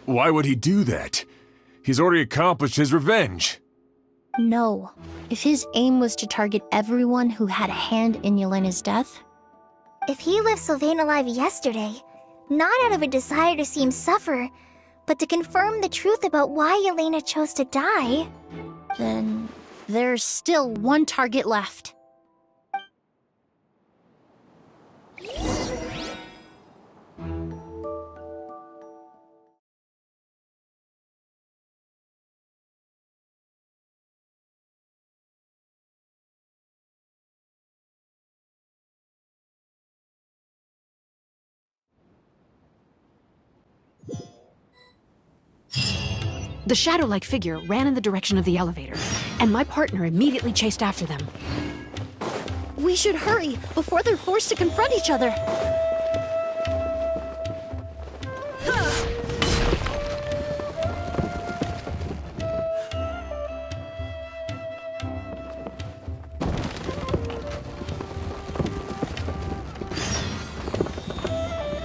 S2: Why would he do that? He's already accomplished his revenge.
S5: No. If his aim was to target everyone who had a hand in Yelena's death...
S12: If he left Sylvain alive yesterday, not out of a desire to see him suffer, but to confirm the truth about why Yelena chose to die...
S5: Then there's still one target left.
S14: The shadow-like figure ran in the direction of the elevator, and my partner immediately chased after them.
S5: We should hurry before they're forced to confront each other.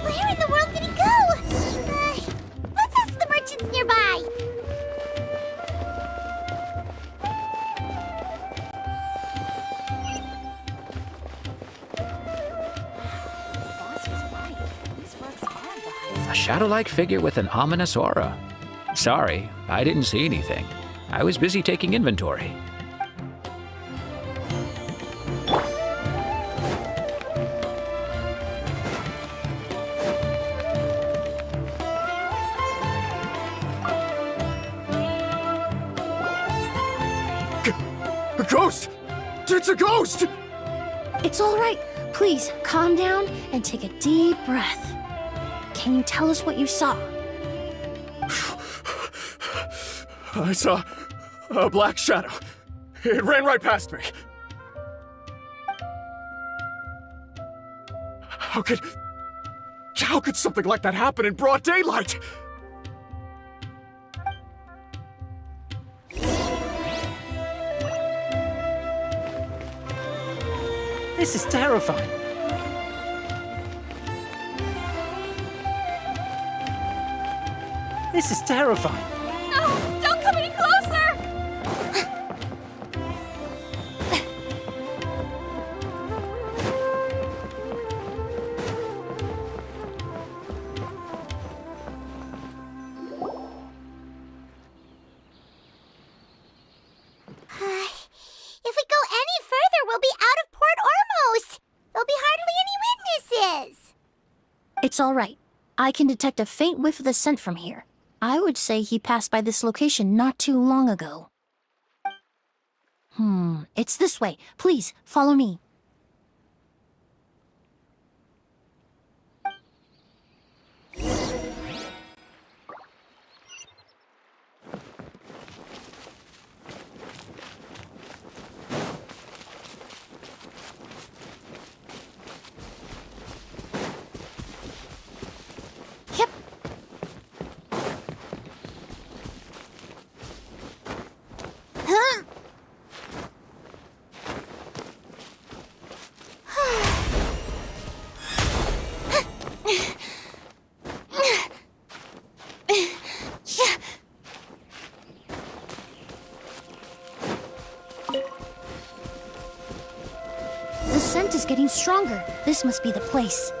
S3: Where in the world did he go? Let's ask the merchants nearby.
S15: A shadow-like figure with an ominous aura. Sorry, I didn't see anything. I was busy taking inventory.
S9: ghost! It's a ghost!
S5: It's all right. Please, calm down and take a deep breath. Can you tell us what you saw?
S9: I saw a black shadow. It ran right past me. How could something like that happen in broad daylight?
S11: This is terrifying. This is terrifying.
S12: No! Don't come any closer! If we go any further, we'll be out of Port Ormos! There'll be hardly any witnesses!
S5: It's all right. I can detect a faint whiff of the scent from here. I would say he passed by this location not too long ago. It's this way. Please, follow me.
S12: Yep. Huh?
S5: The scent is getting stronger. This must be the place.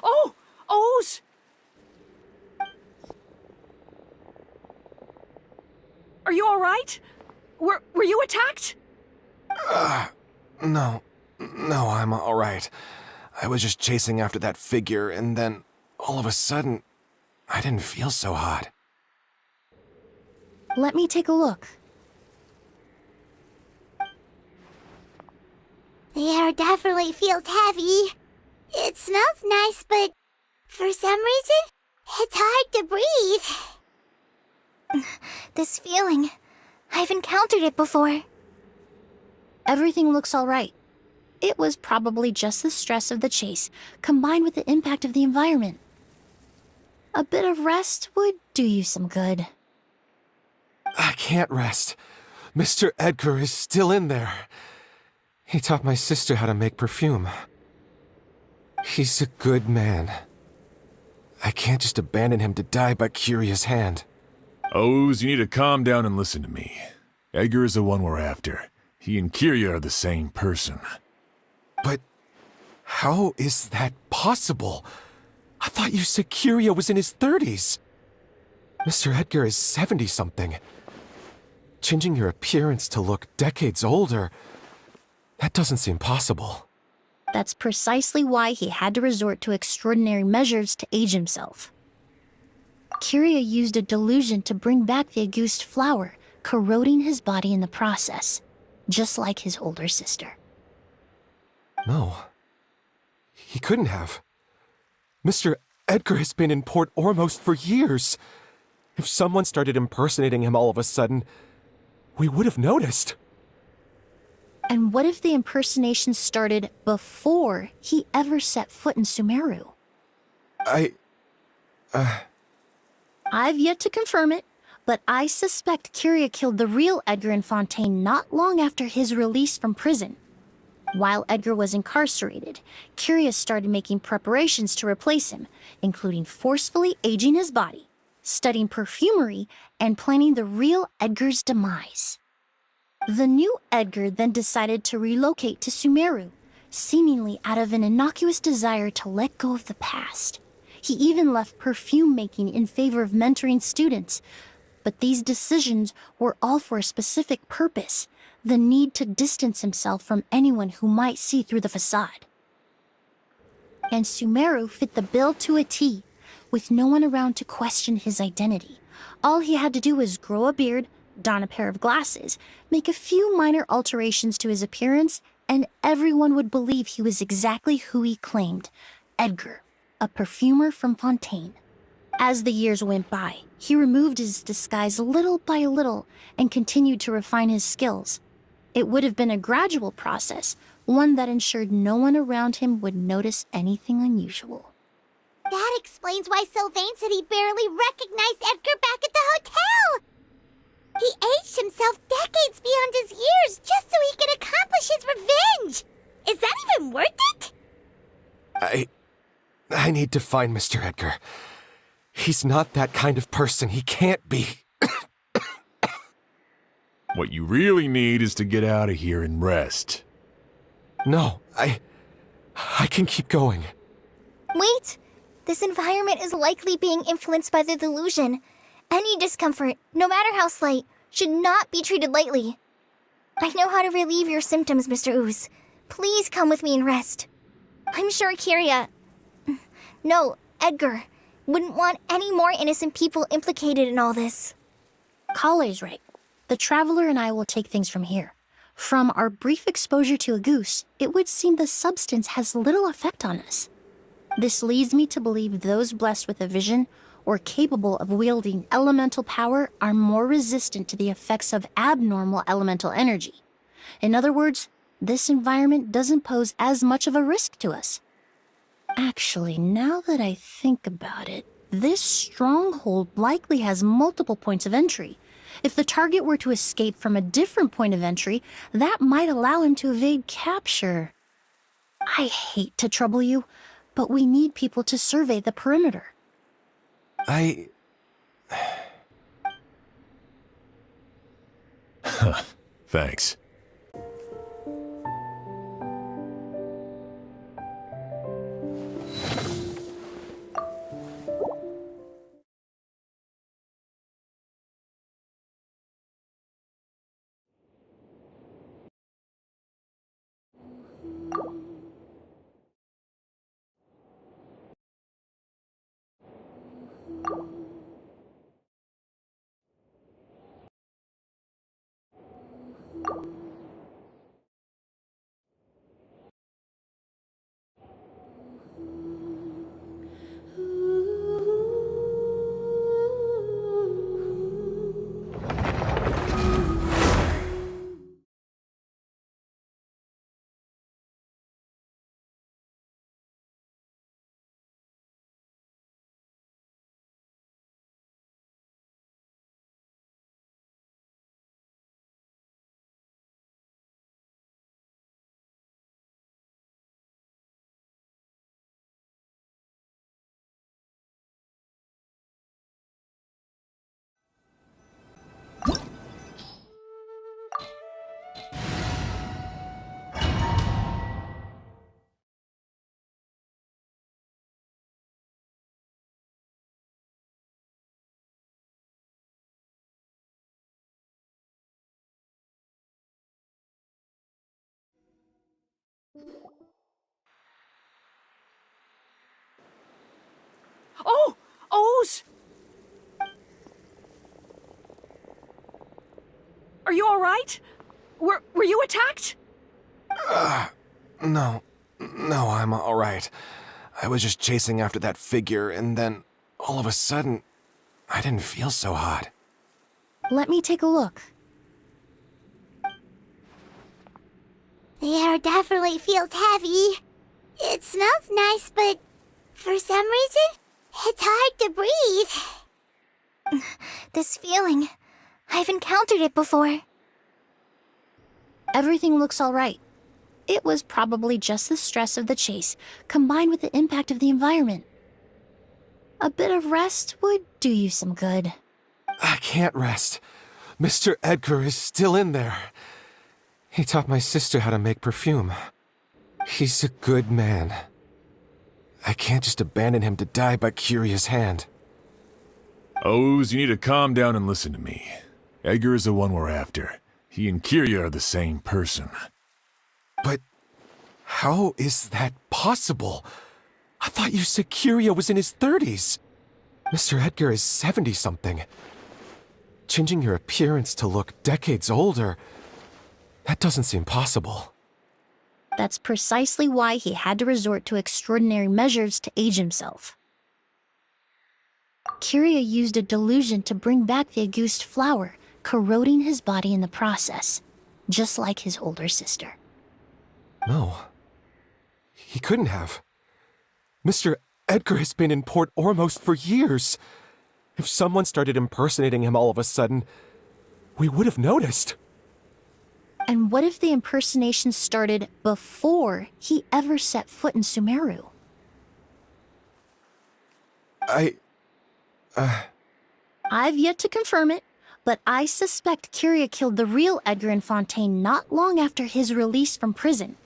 S14: Oh! O's! Are you all right? Were you attacked?
S9: No, I'm all right. I was just chasing after that figure, and then, all of a sudden, I didn't feel so hot.
S5: Let me take a look.
S3: The air definitely feels heavy. It smells nice, but for some reason, it's hard to breathe.
S12: This feeling, I've encountered it before.
S5: Everything looks all right. It was probably just the stress of the chase, combined with the impact of the environment. A bit of rest would do you some good.
S9: I can't rest. Mr. Edgar is still in there. He taught my sister how to make perfume. He's a good man. I can't just abandon him to die by Curia's hand.
S2: Oz, you need to calm down and listen to me. Edgar is the one we're after. He and Kyria are the same person.
S9: But how is that possible? I thought you said Kyria was in his 30s. Mr. Edgar is 70-something. Changing your appearance to look decades older, that doesn't seem possible.
S5: That's precisely why he had to resort to extraordinary measures to age himself. Kyria used a delusion to bring back the Auguste flower, corroding his body in the process, just like his older sister.
S9: No. He couldn't have. Mr. Edgar has been in Port Ormos for years. If someone started impersonating him all of a sudden, we would have noticed.
S5: And what if the impersonation started before he ever set foot in Sumeru? I've yet to confirm it, but I suspect Kyria killed the real Edgar in Fontaine not long after his release from prison. While Edgar was incarcerated, Curious started making preparations to replace him, including forcefully aging his body, studying perfumery, and planning the real Edgar's demise. The new Edgar then decided to relocate to Sumeru, seemingly out of an innocuous desire to let go of the past. He even left perfume making in favor of mentoring students. But these decisions were all for a specific purpose: the need to distance himself from anyone who might see through the facade. And Sumeru fit the bill to a T, with no one around to question his identity. All he had to do was grow a beard, don a pair of glasses, make a few minor alterations to his appearance, and everyone would believe he was exactly who he claimed: Edgar, a perfumer from Fontaine. As the years went by, he removed his disguise little by little and continued to refine his skills. It would have been a gradual process, one that ensured no one around him would notice anything unusual.
S3: That explains why Sylvain said he barely recognized Edgar back at the hotel! He aged himself decades beyond his years just so he could accomplish his revenge! Is that even worth it?
S9: I need to find Mr. Edgar. He's not that kind of person. He can't be.
S2: What you really need is to get out of here and rest.
S9: No, I can keep going.
S12: Wait! This environment is likely being influenced by the delusion. Any discomfort, no matter how slight, should not be treated lightly. I know how to relieve your symptoms, Mr. Ooze. Please come with me and rest. I'm sure Edgar wouldn't want any more innocent people implicated in all this.
S5: Kale's right. The Traveler and I will take things from here. From our brief exposure to a goose, it would seem the substance has little effect on us. This leads me to believe those blessed with a vision or capable of wielding elemental power are more resistant to the effects of abnormal elemental energy. In other words, this environment doesn't pose as much of a risk to us. Actually, now that I think about it, this stronghold likely has multiple points of entry. If the target were to escape from a different point of entry, that might allow him to evade capture. I hate to trouble you, but we need people to survey the perimeter.
S2: Thanks.
S14: Oh! Oz! Are you all right? Were you attacked?
S9: No, I'm all right. I was just chasing after that figure, and then, all of a sudden, I didn't feel so hot.
S5: Let me take a look.
S3: The air definitely feels heavy. It smells nice, but for some reason, it's hard to breathe.
S12: This feeling, I've encountered it before.
S5: Everything looks all right. It was probably just the stress of the chase, combined with the impact of the environment. A bit of rest would do you some good.
S9: I can't rest. Mr. Edgar is still in there. He taught my sister how to make perfume. He's a good man. I can't just abandon him to die by Kyria's hand.
S2: Oz, you need to calm down and listen to me. Edgar is the one we're after. He and Kyria are the same person.
S9: But how is that possible? I thought you said Kyria was in his 30s. Mr. Edgar is 70-something. Changing your appearance to look decades older, that doesn't seem possible.
S5: That's precisely why he had to resort to extraordinary measures to age himself. Kyria used a delusion to bring back the Auguste flower, corroding his body in the process, just like his older sister.
S9: No. He couldn't have. Mr. Edgar has been in Port Ormos for years. If someone started impersonating him all of a sudden, we would have noticed.
S5: And what if the impersonation started before he ever set foot in Sumeru? I've yet to confirm it, but I suspect Kyria killed the real Edgar in Fontaine not long after his release from prison.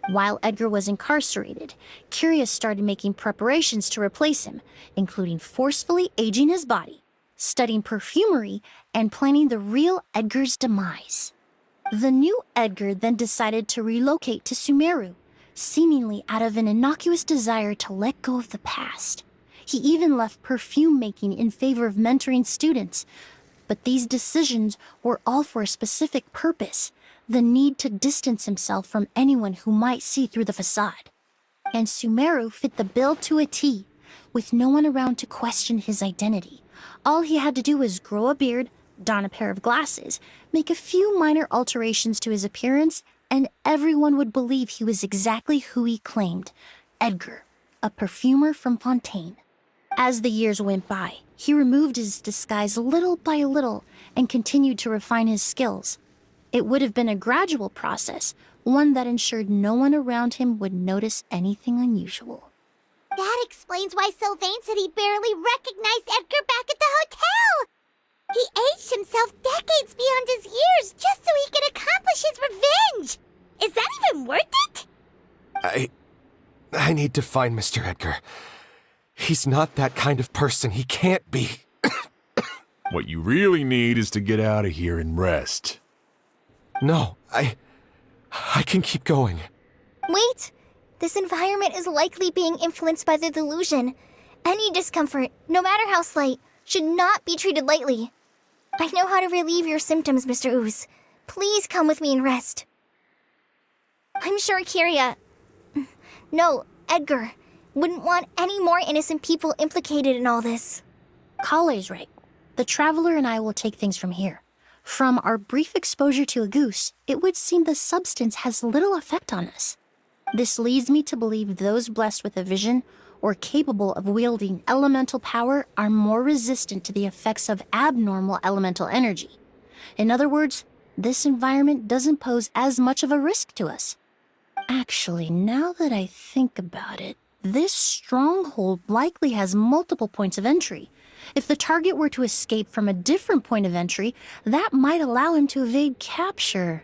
S5: While Edgar was incarcerated, Kyria started making preparations to replace him, including forcefully aging his body, studying perfumery, and planning the real Edgar's demise. The new Edgar then decided to relocate to Sumeru, seemingly out of an innocuous desire to let go of the past. He even left perfume making in favor of mentoring students. But these decisions were all for a specific purpose: the need to distance himself from anyone who might see through the facade. And Sumeru fit the bill to a T, with no one around to question his identity. All he had to do was grow a beard, don a pair of glasses, make a few minor alterations to his appearance, and everyone would believe he was exactly who he claimed: Edgar, a perfumer from Fontaine. As the years went by, he removed his disguise little by little and continued to refine his skills. It would have been a gradual process, one that ensured no one around him would notice anything unusual.
S3: That explains why Sylvain said he barely recognized Edgar back at the hotel! He aged himself decades beyond his years just so he could accomplish his revenge! Is that even worth it?
S9: I need to find Mr. Edgar. He's not that kind of person. He can't be.
S2: What you really need is to get out of here and rest.
S9: No, I can keep going.
S12: Wait! This environment is likely being influenced by the delusion. Any discomfort, no matter how slight, should not be treated lightly. I know how to relieve your symptoms, Mr. Ooze. Please come with me and rest. I'm sure Kyria... No, Edgar... wouldn't want any more innocent people implicated in all this.
S5: Kale's right. The Traveler and I will take things from here. From our brief exposure to Auguste, it would seem the substance has little effect on us. This leads me to believe those blessed with a vision or capable of wielding elemental power are more resistant to the effects of abnormal elemental energy. In other words, this environment doesn't pose as much of a risk to us. Actually, now that I think about it, this stronghold likely has multiple points of entry. If the target were to escape from a different point of entry, that might allow him to evade capture.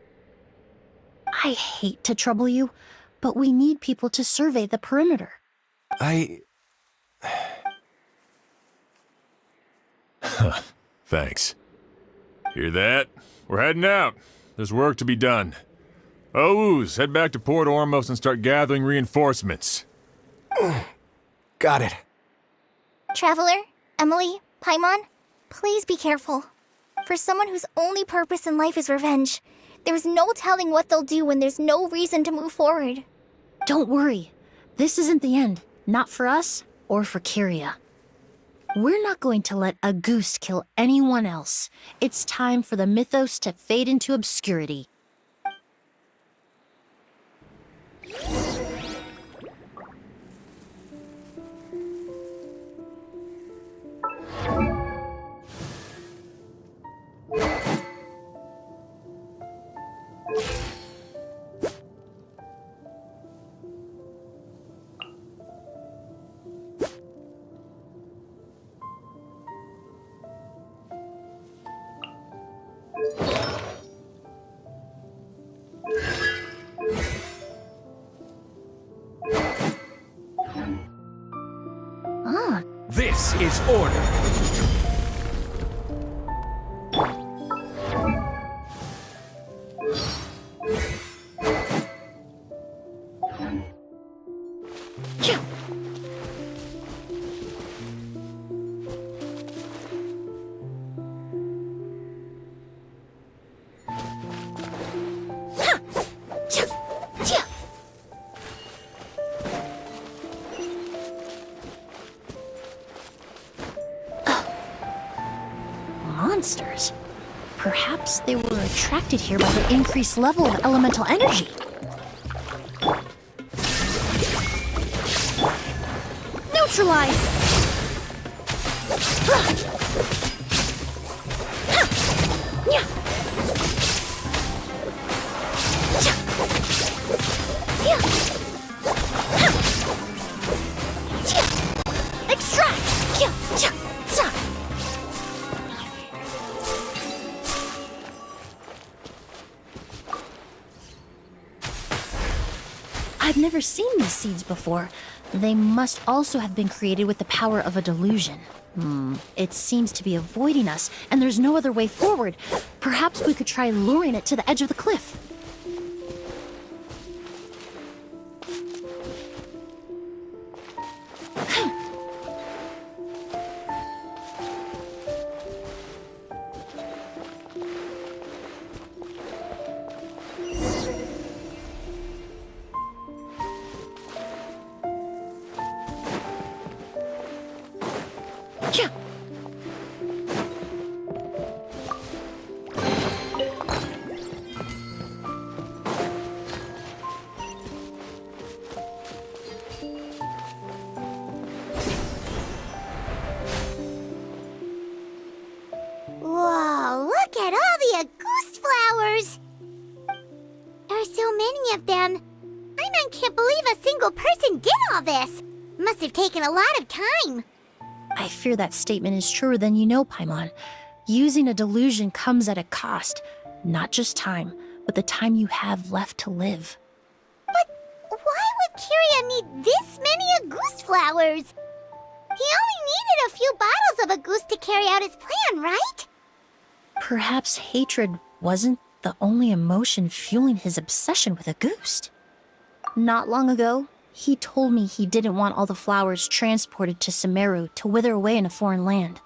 S5: I hate to trouble you, but we need people to survey the perimeter.
S2: Thanks. Hear that? We're heading out. There's work to be done. Ooze, head back to Port Ormos and start gathering reinforcements.
S9: Got it.
S12: Traveler, Emilie, Paimon, please be careful. For someone whose only purpose in life is revenge, there's no telling what they'll do when there's no reason to move forward.
S5: Don't worry. This isn't the end. Not for us or for Kyria. We're not going to let Auguste kill anyone else. It's time for the mythos to fade into obscurity.
S4: This is order.
S5: Monsters. Perhaps they were attracted here by the increased level of elemental energy. Neutralize! I've never seen these seeds before. They must also have been created with the power of a delusion. It seems to be avoiding us, and there's no other way forward. Perhaps we could try luring it to the edge of the cliff.
S3: Whoa, look at all the Auguste flowers! There are so many of them. I can't believe a single person did all this. Must have taken a lot of time.
S5: I fear that statement is truer than you know, Paimon. Using a delusion comes at a cost. Not just time, but the time you have left to live.
S3: But why would Kiria need this many Auguste flowers? He only needed a few bottles of Auguste to carry out his plan, right?
S5: Perhaps hatred wasn't the only emotion fueling his obsession with Auguste. Not long ago, he told me he didn't want all the flowers transported to Sumeru to wither away in a foreign land.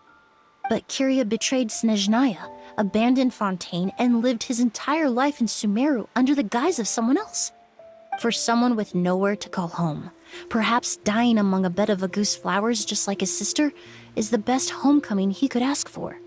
S5: But Kiria betrayed Snezhnaya, abandoned Fontaine, and lived his entire life in Sumeru under the guise of someone else. For someone with nowhere to call home, perhaps dying among a bed of Auguste flowers just like his sister is the best homecoming he could ask for.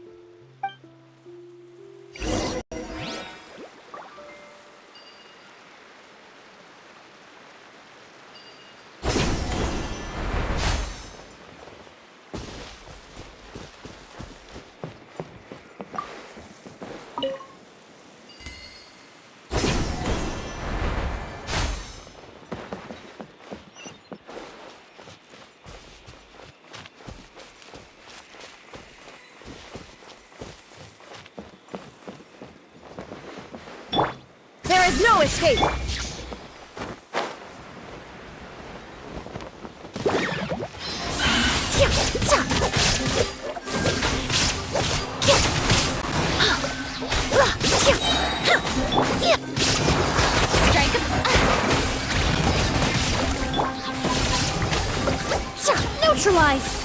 S16: There is no escape!
S5: Neutralize!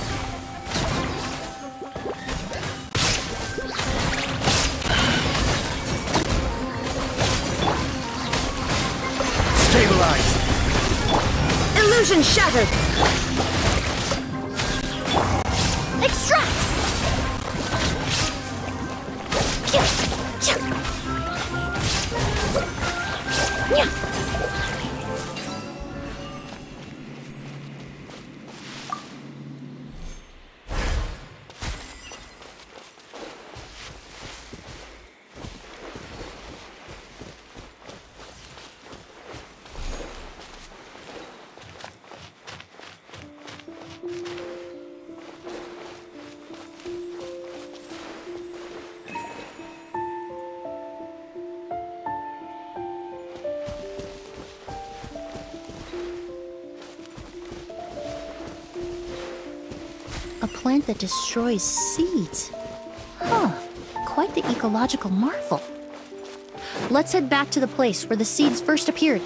S16: Stabilize! Illusion shattered!
S5: Extract! A plant that destroys seeds. Huh. Quite the ecological marvel. Let's head back to the place where the seeds first appeared.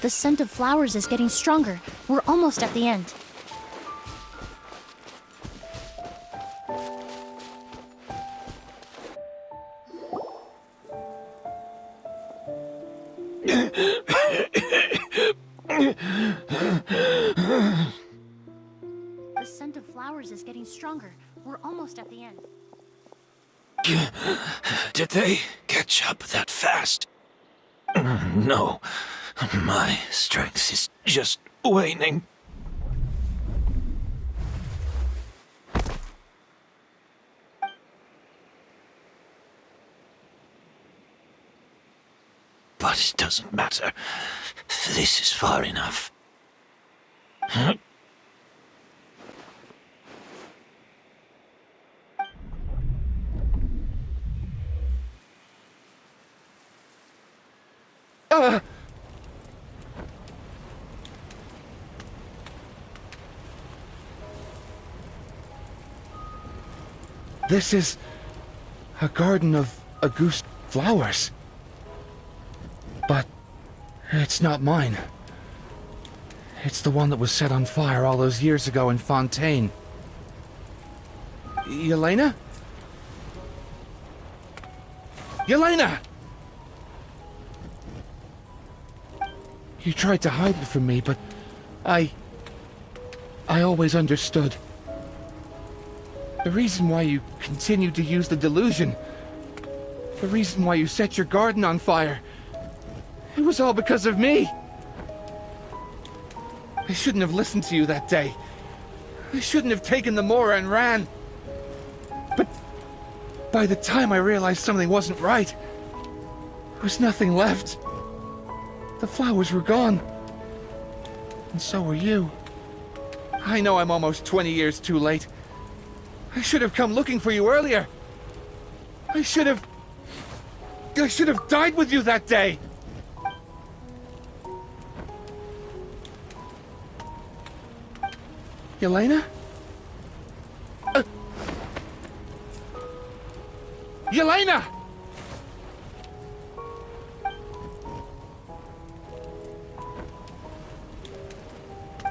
S5: The scent of flowers is getting stronger. We're almost at the end. The scent of flowers is getting stronger. We're almost at the end.
S7: Did they catch up that fast? No. My strength is just waning. But it doesn't matter. This is far enough.
S4: This is a garden of Auguste flowers. But it's not mine. It's the one that was set on fire all those years ago in Fontaine. Yelena? Yelena! You tried to hide it from me, but I always understood. The reason why you continued to use the delusion, the reason why you set your garden on fire, it was all because of me. I shouldn't have listened to you that day. I shouldn't have taken the Mora and ran. But by the time I realized something wasn't right, there was nothing left. The flowers were gone. And so were you. I know I'm almost 20 years too late. I should have come looking for you earlier. I should have died with you that day. Yelena? Yelena!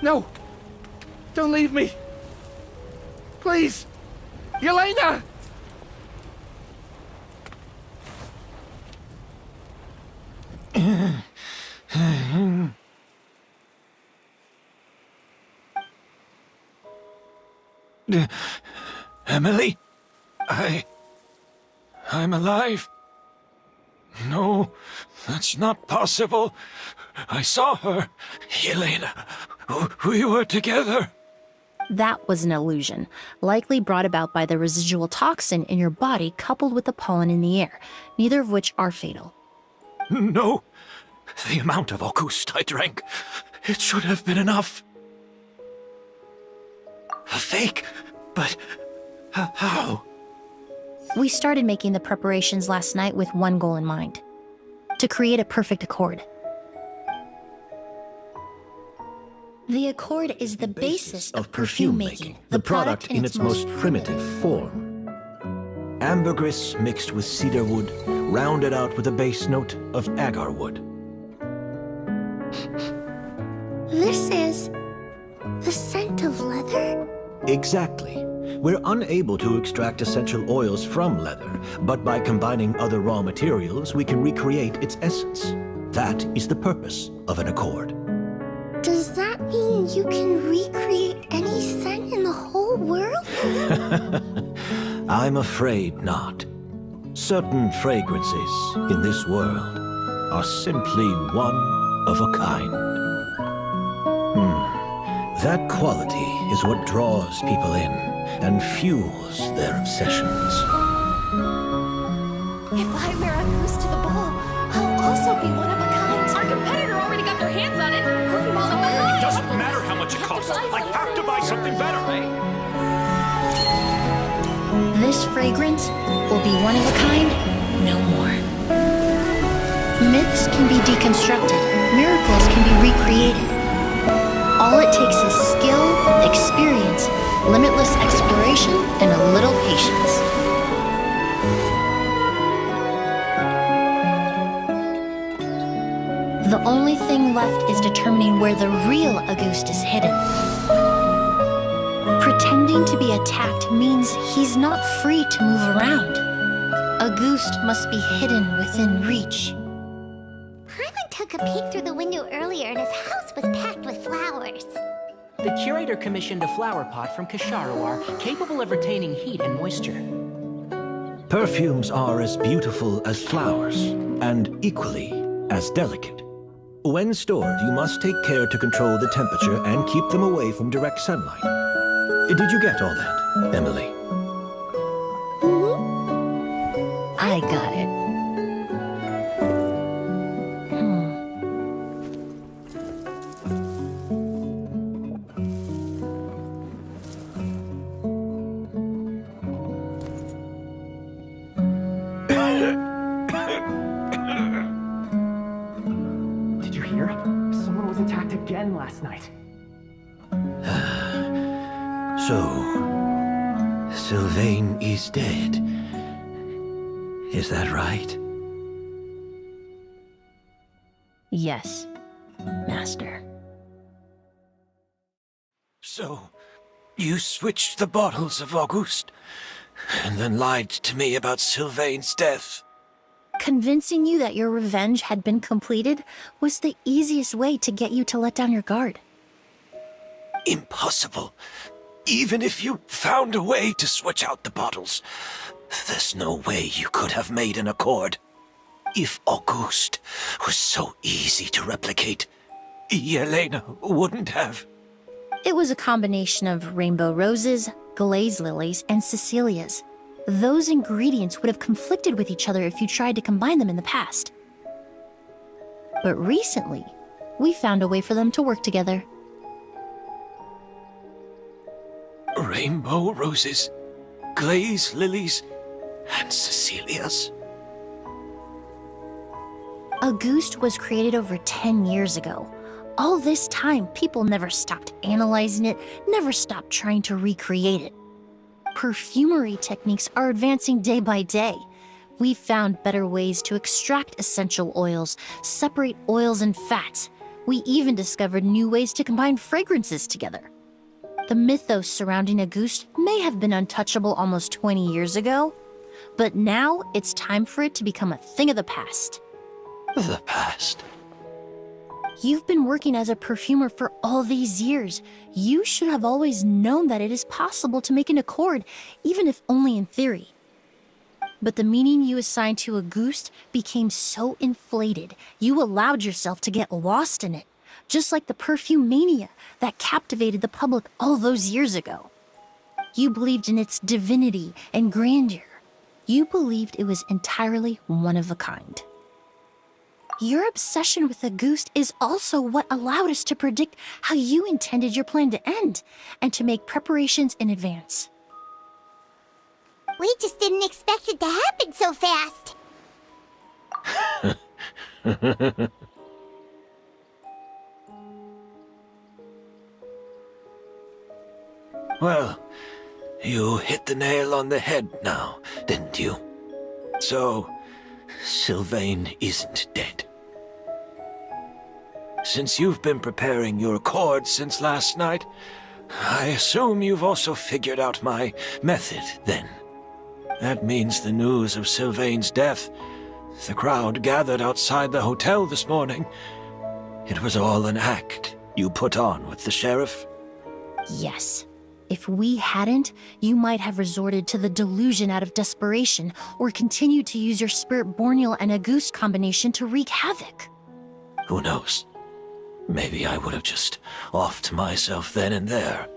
S4: No! Don't leave me! Please! Yelena!
S7: Emilie? I'm alive. No, that's not possible. I saw her. Yelena, we were together.
S5: That was an illusion, likely brought about by the residual toxin in your body coupled with the pollen in the air, neither of which are fatal.
S7: No, the amount of Auguste I drank, it should have been enough. A fake? But how?
S5: We started making the preparations last night with one goal in mind: to create a perfect accord. The accord is the basis of perfume making,
S7: the product in its most primitive form. Ambergris mixed with cedar wood, rounded out with a base note of agar wood.
S12: This is the scent of leather?
S7: Exactly. We're unable to extract essential oils from leather, but by combining other raw materials, we can recreate its essence. That is the purpose of an accord.
S12: Does that mean you can recreate any scent in the whole world?
S7: I'm afraid not. Certain fragrances in this world are simply one of a kind. That quality is what draws people in and fuels their obsessions.
S5: If I wear a goose to the ball, I'll also be one of a kind.
S14: Our competitor already got their hands on it.
S8: It doesn't matter how much it costs. I have to buy something better.
S5: This fragrance will be one of a kind no more. Myths can be deconstructed. Miracles can be recreated. All it takes is skill, experience, limitless exploration, and a little patience. The only thing left is determining where the real Auguste is hidden. Pretending to be attacked means he's not free to move around. Auguste must be hidden within reach.
S3: Paimon took a peek through the window earlier and his house was packed with flowers.
S1: The curator commissioned a flower pot from Kasharawar, capable of retaining heat and moisture.
S7: Perfumes are as beautiful as flowers, and equally as delicate. When stored, you must take care to control the temperature and keep them away from direct sunlight. Did you get all that, Emilie?
S5: I got it.
S13: Did you hear? Someone was attacked again last night.
S7: So, Sylvain is dead. Is that right?
S5: Yes, Master.
S7: So, you switched the bottles of Auguste, and then lied to me about Sylvain's death.
S5: Convincing you that your revenge had been completed was the easiest way to get you to let down your guard.
S7: Impossible. Even if you found a way to switch out the bottles, there's no way you could have made an accord. If Auguste was so easy to replicate, Yelena wouldn't have.
S5: It was a combination of rainbow roses, glaze lilies, and Cecilias. Those ingredients would have conflicted with each other if you tried to combine them in the past. But recently, we found a way for them to work together.
S7: Rainbow roses, glaze lilies, and Cecilias.
S5: Auguste was created over 10 years ago. All this time, people never stopped analyzing it, never stopped trying to recreate it. Perfumery techniques are advancing day by day. We've found better ways to extract essential oils, separate oils and fats. We even discovered new ways to combine fragrances together. The mythos surrounding Auguste may have been untouchable almost 20 years ago, but now it's time for it to become a thing of the past.
S7: The past?
S5: You've been working as a perfumer for all these years. You should have always known that it is possible to make an accord, even if only in theory. But the meaning you assigned to Auguste became so inflated, you allowed yourself to get lost in it, just like the perfume mania that captivated the public all those years ago. You believed in its divinity and grandeur. You believed it was entirely one of a kind. Your obsession with Auguste is also what allowed us to predict how you intended your plan to end, and to make preparations in advance.
S3: We just didn't expect it to happen so fast.
S7: Well, you hit the nail on the head now, didn't you? So, Sylvain isn't dead. Since you've been preparing your accord since last night, I assume you've also figured out my method, then. That means the news of Sylvain's death. The crowd gathered outside the hotel this morning. It was all an act you put on with the sheriff?
S5: Yes. If we hadn't, you might have resorted to the delusion out of desperation, or continued to use your spirit borneal and Auguste combination to wreak havoc.
S7: Who knows? Maybe I would have just offed myself then and there.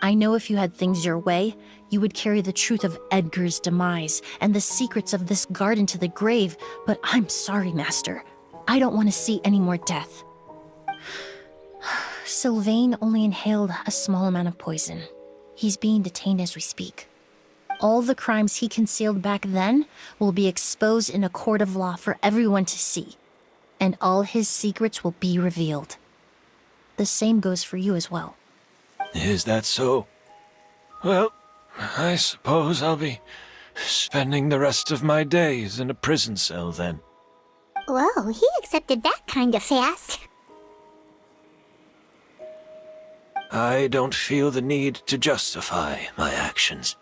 S5: I know if you had things your way, you would carry the truth of Edgar's demise and the secrets of this garden to the grave, but I'm sorry, Master. I don't want to see any more death. Sylvain only inhaled a small amount of poison. He's being detained as we speak. All the crimes he concealed back then will be exposed in a court of law for everyone to see, and all his secrets will be revealed. The same goes for you as well.
S7: Is that so? Well, I suppose I'll be spending the rest of my days in a prison cell then.
S3: Whoa, he accepted that kinda fast.
S7: I don't feel the need to justify my actions,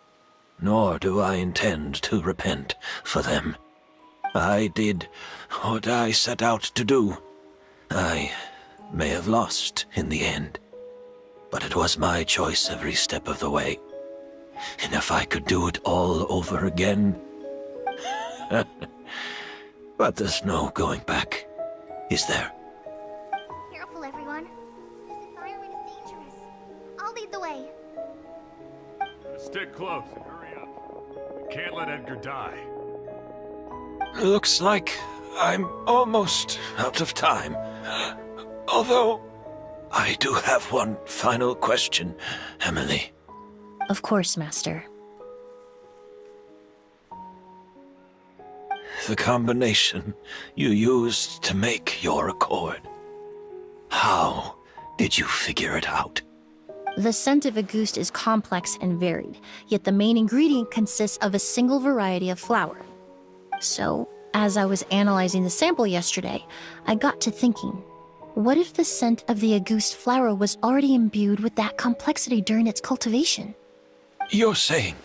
S7: nor do I intend to repent for them. I did what I set out to do. I may have lost in the end, but it was my choice every step of the way. And if I could do it all over again... But there's no going back, is there?
S3: Careful, everyone. This environment is dangerous. I'll lead the way.
S2: Stick close and hurry up. We can't let Edgar die.
S7: Looks like I'm almost out of time. Although, I do have one final question, Emilie.
S5: Of course, Master.
S7: The combination you used to make your accord. How did you figure it out?
S5: The scent of Auguste is complex and varied, yet the main ingredient consists of a single variety of flower. So, as I was analyzing the sample yesterday, I got to thinking, what if the scent of the Auguste flower was already imbued with that complexity during its cultivation?
S7: You're saying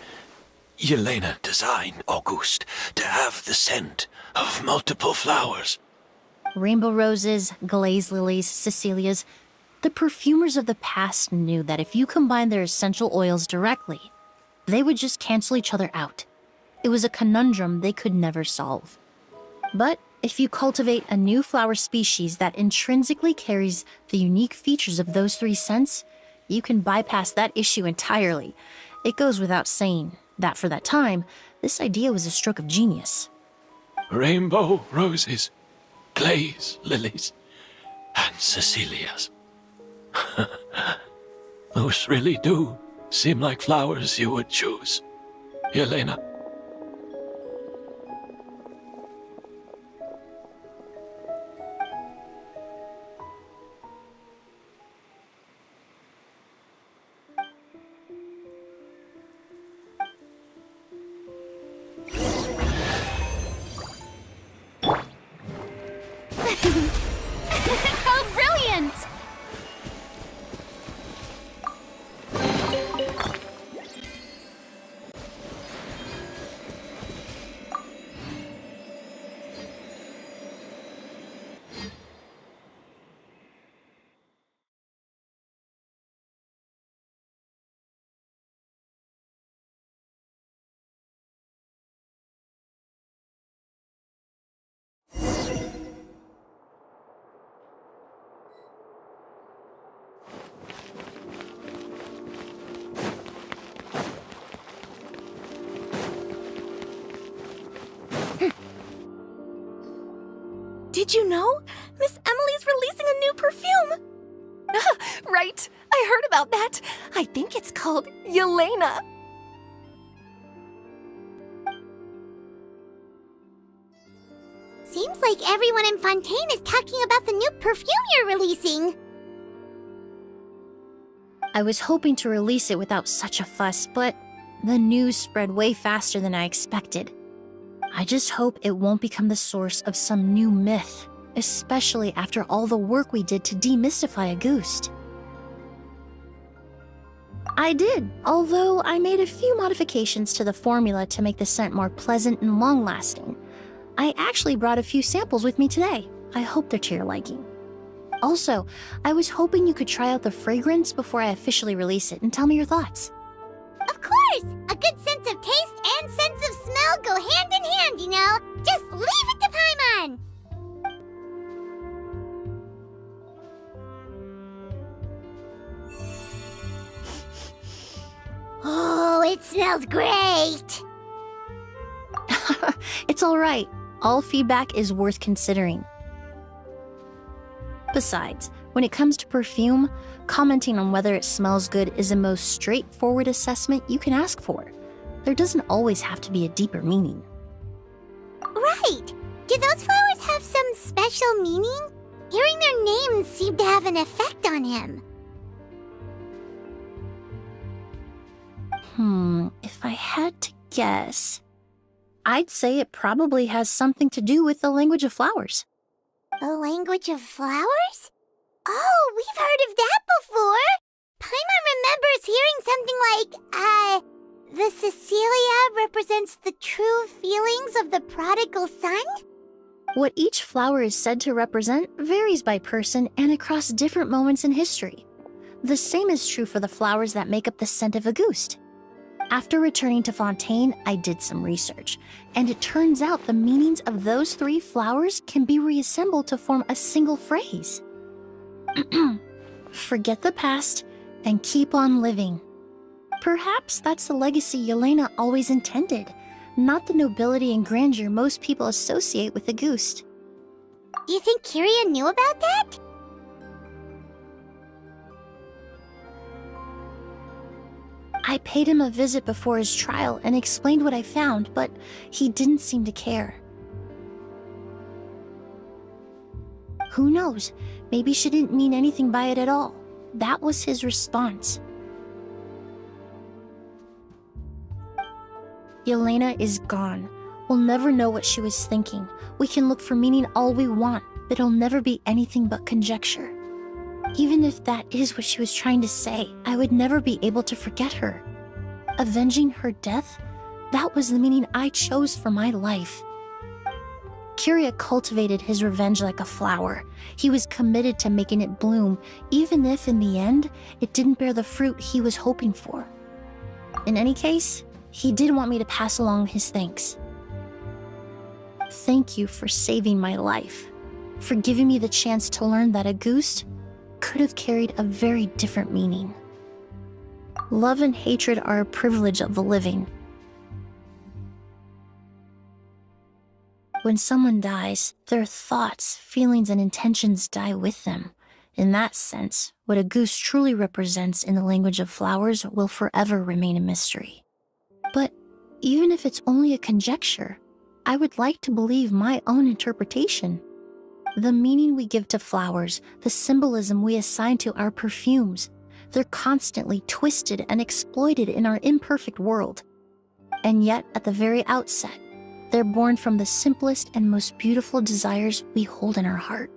S7: Yelena designed Auguste to have the scent of multiple flowers?
S5: Rainbow roses, glaze lilies, Cecilias. The perfumers of the past knew that if you combine their essential oils directly, they would just cancel each other out. It was a conundrum they could never solve. But if you cultivate a new flower species that intrinsically carries the unique features of those three scents, you can bypass that issue entirely. It goes without saying that for that time, this idea was a stroke of genius.
S7: Rainbow roses, glaze lilies, and Cecilias. Those really do seem like flowers you would choose, Yelena.
S3: How brilliant!
S10: Did you know? Miss Emilie's releasing a new perfume!
S16: Right, I heard about that. I think it's called Yelena.
S3: Seems like everyone in Fontaine is talking about the new perfume you're releasing.
S5: I was hoping to release it without such a fuss, but the news spread way faster than I expected. I just hope it won't become the source of some new myth, especially after all the work we did to demystify Auguste. I did, although I made a few modifications to the formula to make the scent more pleasant and long-lasting. I actually brought a few samples with me today. I hope they're to your liking. Also, I was hoping you could try out the fragrance before I officially release it and tell me your thoughts.
S3: Of course! A good sense of taste and sense of smell go hand in hand, you know? Just leave it to Paimon! Oh, it smells great!
S5: It's alright. All feedback is worth considering. Besides, when it comes to perfume, commenting on whether it smells good is the most straightforward assessment you can ask for. There doesn't always have to be a deeper meaning.
S3: Right! Do those flowers have some special meaning? Hearing their names seemed to have an effect on him.
S5: If I had to guess, I'd say it probably has something to do with the language of flowers.
S3: The language of flowers? Oh, we've heard of that before! Paimon remembers hearing something like, the Cecilia represents the true feelings of the prodigal son?
S5: What each flower is said to represent varies by person and across different moments in history. The same is true for the flowers that make up the scent of a ghost. After returning to Fontaine, I did some research, and it turns out the meanings of those 3 flowers can be reassembled to form a single phrase. Forget the past and keep on living. Perhaps that's the legacy Yelena always intended, not the nobility and grandeur most people associate with a ghost.
S3: Do you think Kiria knew about that?
S5: I paid him a visit before his trial and explained what I found, but he didn't seem to care. Who knows? Maybe she didn't mean anything by it at all. That was his response. Yelena is gone. We'll never know what she was thinking. We can look for meaning all we want, but it'll never be anything but conjecture. Even if that is what she was trying to say, I would never be able to forget her. Avenging her death? That was the meaning I chose for my life. Kiria cultivated his revenge like a flower. He was committed to making it bloom, even if in the end, it didn't bear the fruit he was hoping for. In any case, he did want me to pass along his thanks. Thank you for saving my life, for giving me the chance to learn that a goose could have carried a very different meaning. Love and hatred are a privilege of the living. When someone dies, their thoughts, feelings, and intentions die with them. In that sense, what a goose truly represents in the language of flowers will forever remain a mystery. But even if it's only a conjecture, I would like to believe my own interpretation. The meaning we give to flowers, the symbolism we assign to our perfumes, they're constantly twisted and exploited in our imperfect world. And yet, at the very outset, they're born from the simplest and most beautiful desires we hold in our heart.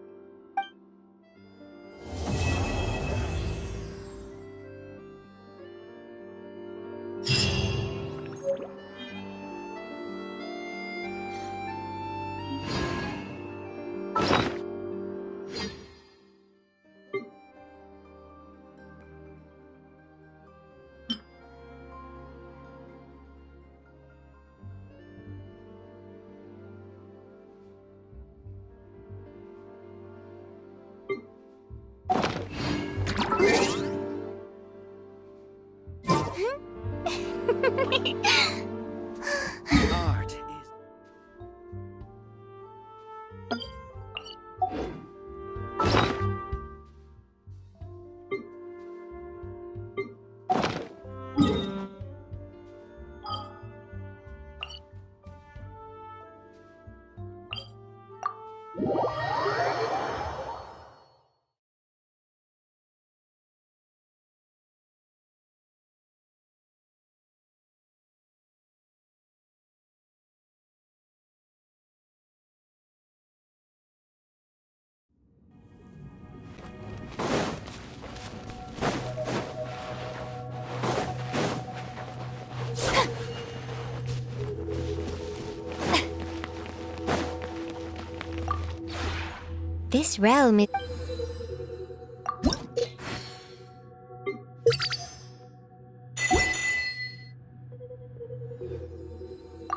S12: This realm is...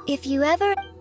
S12: If you ever...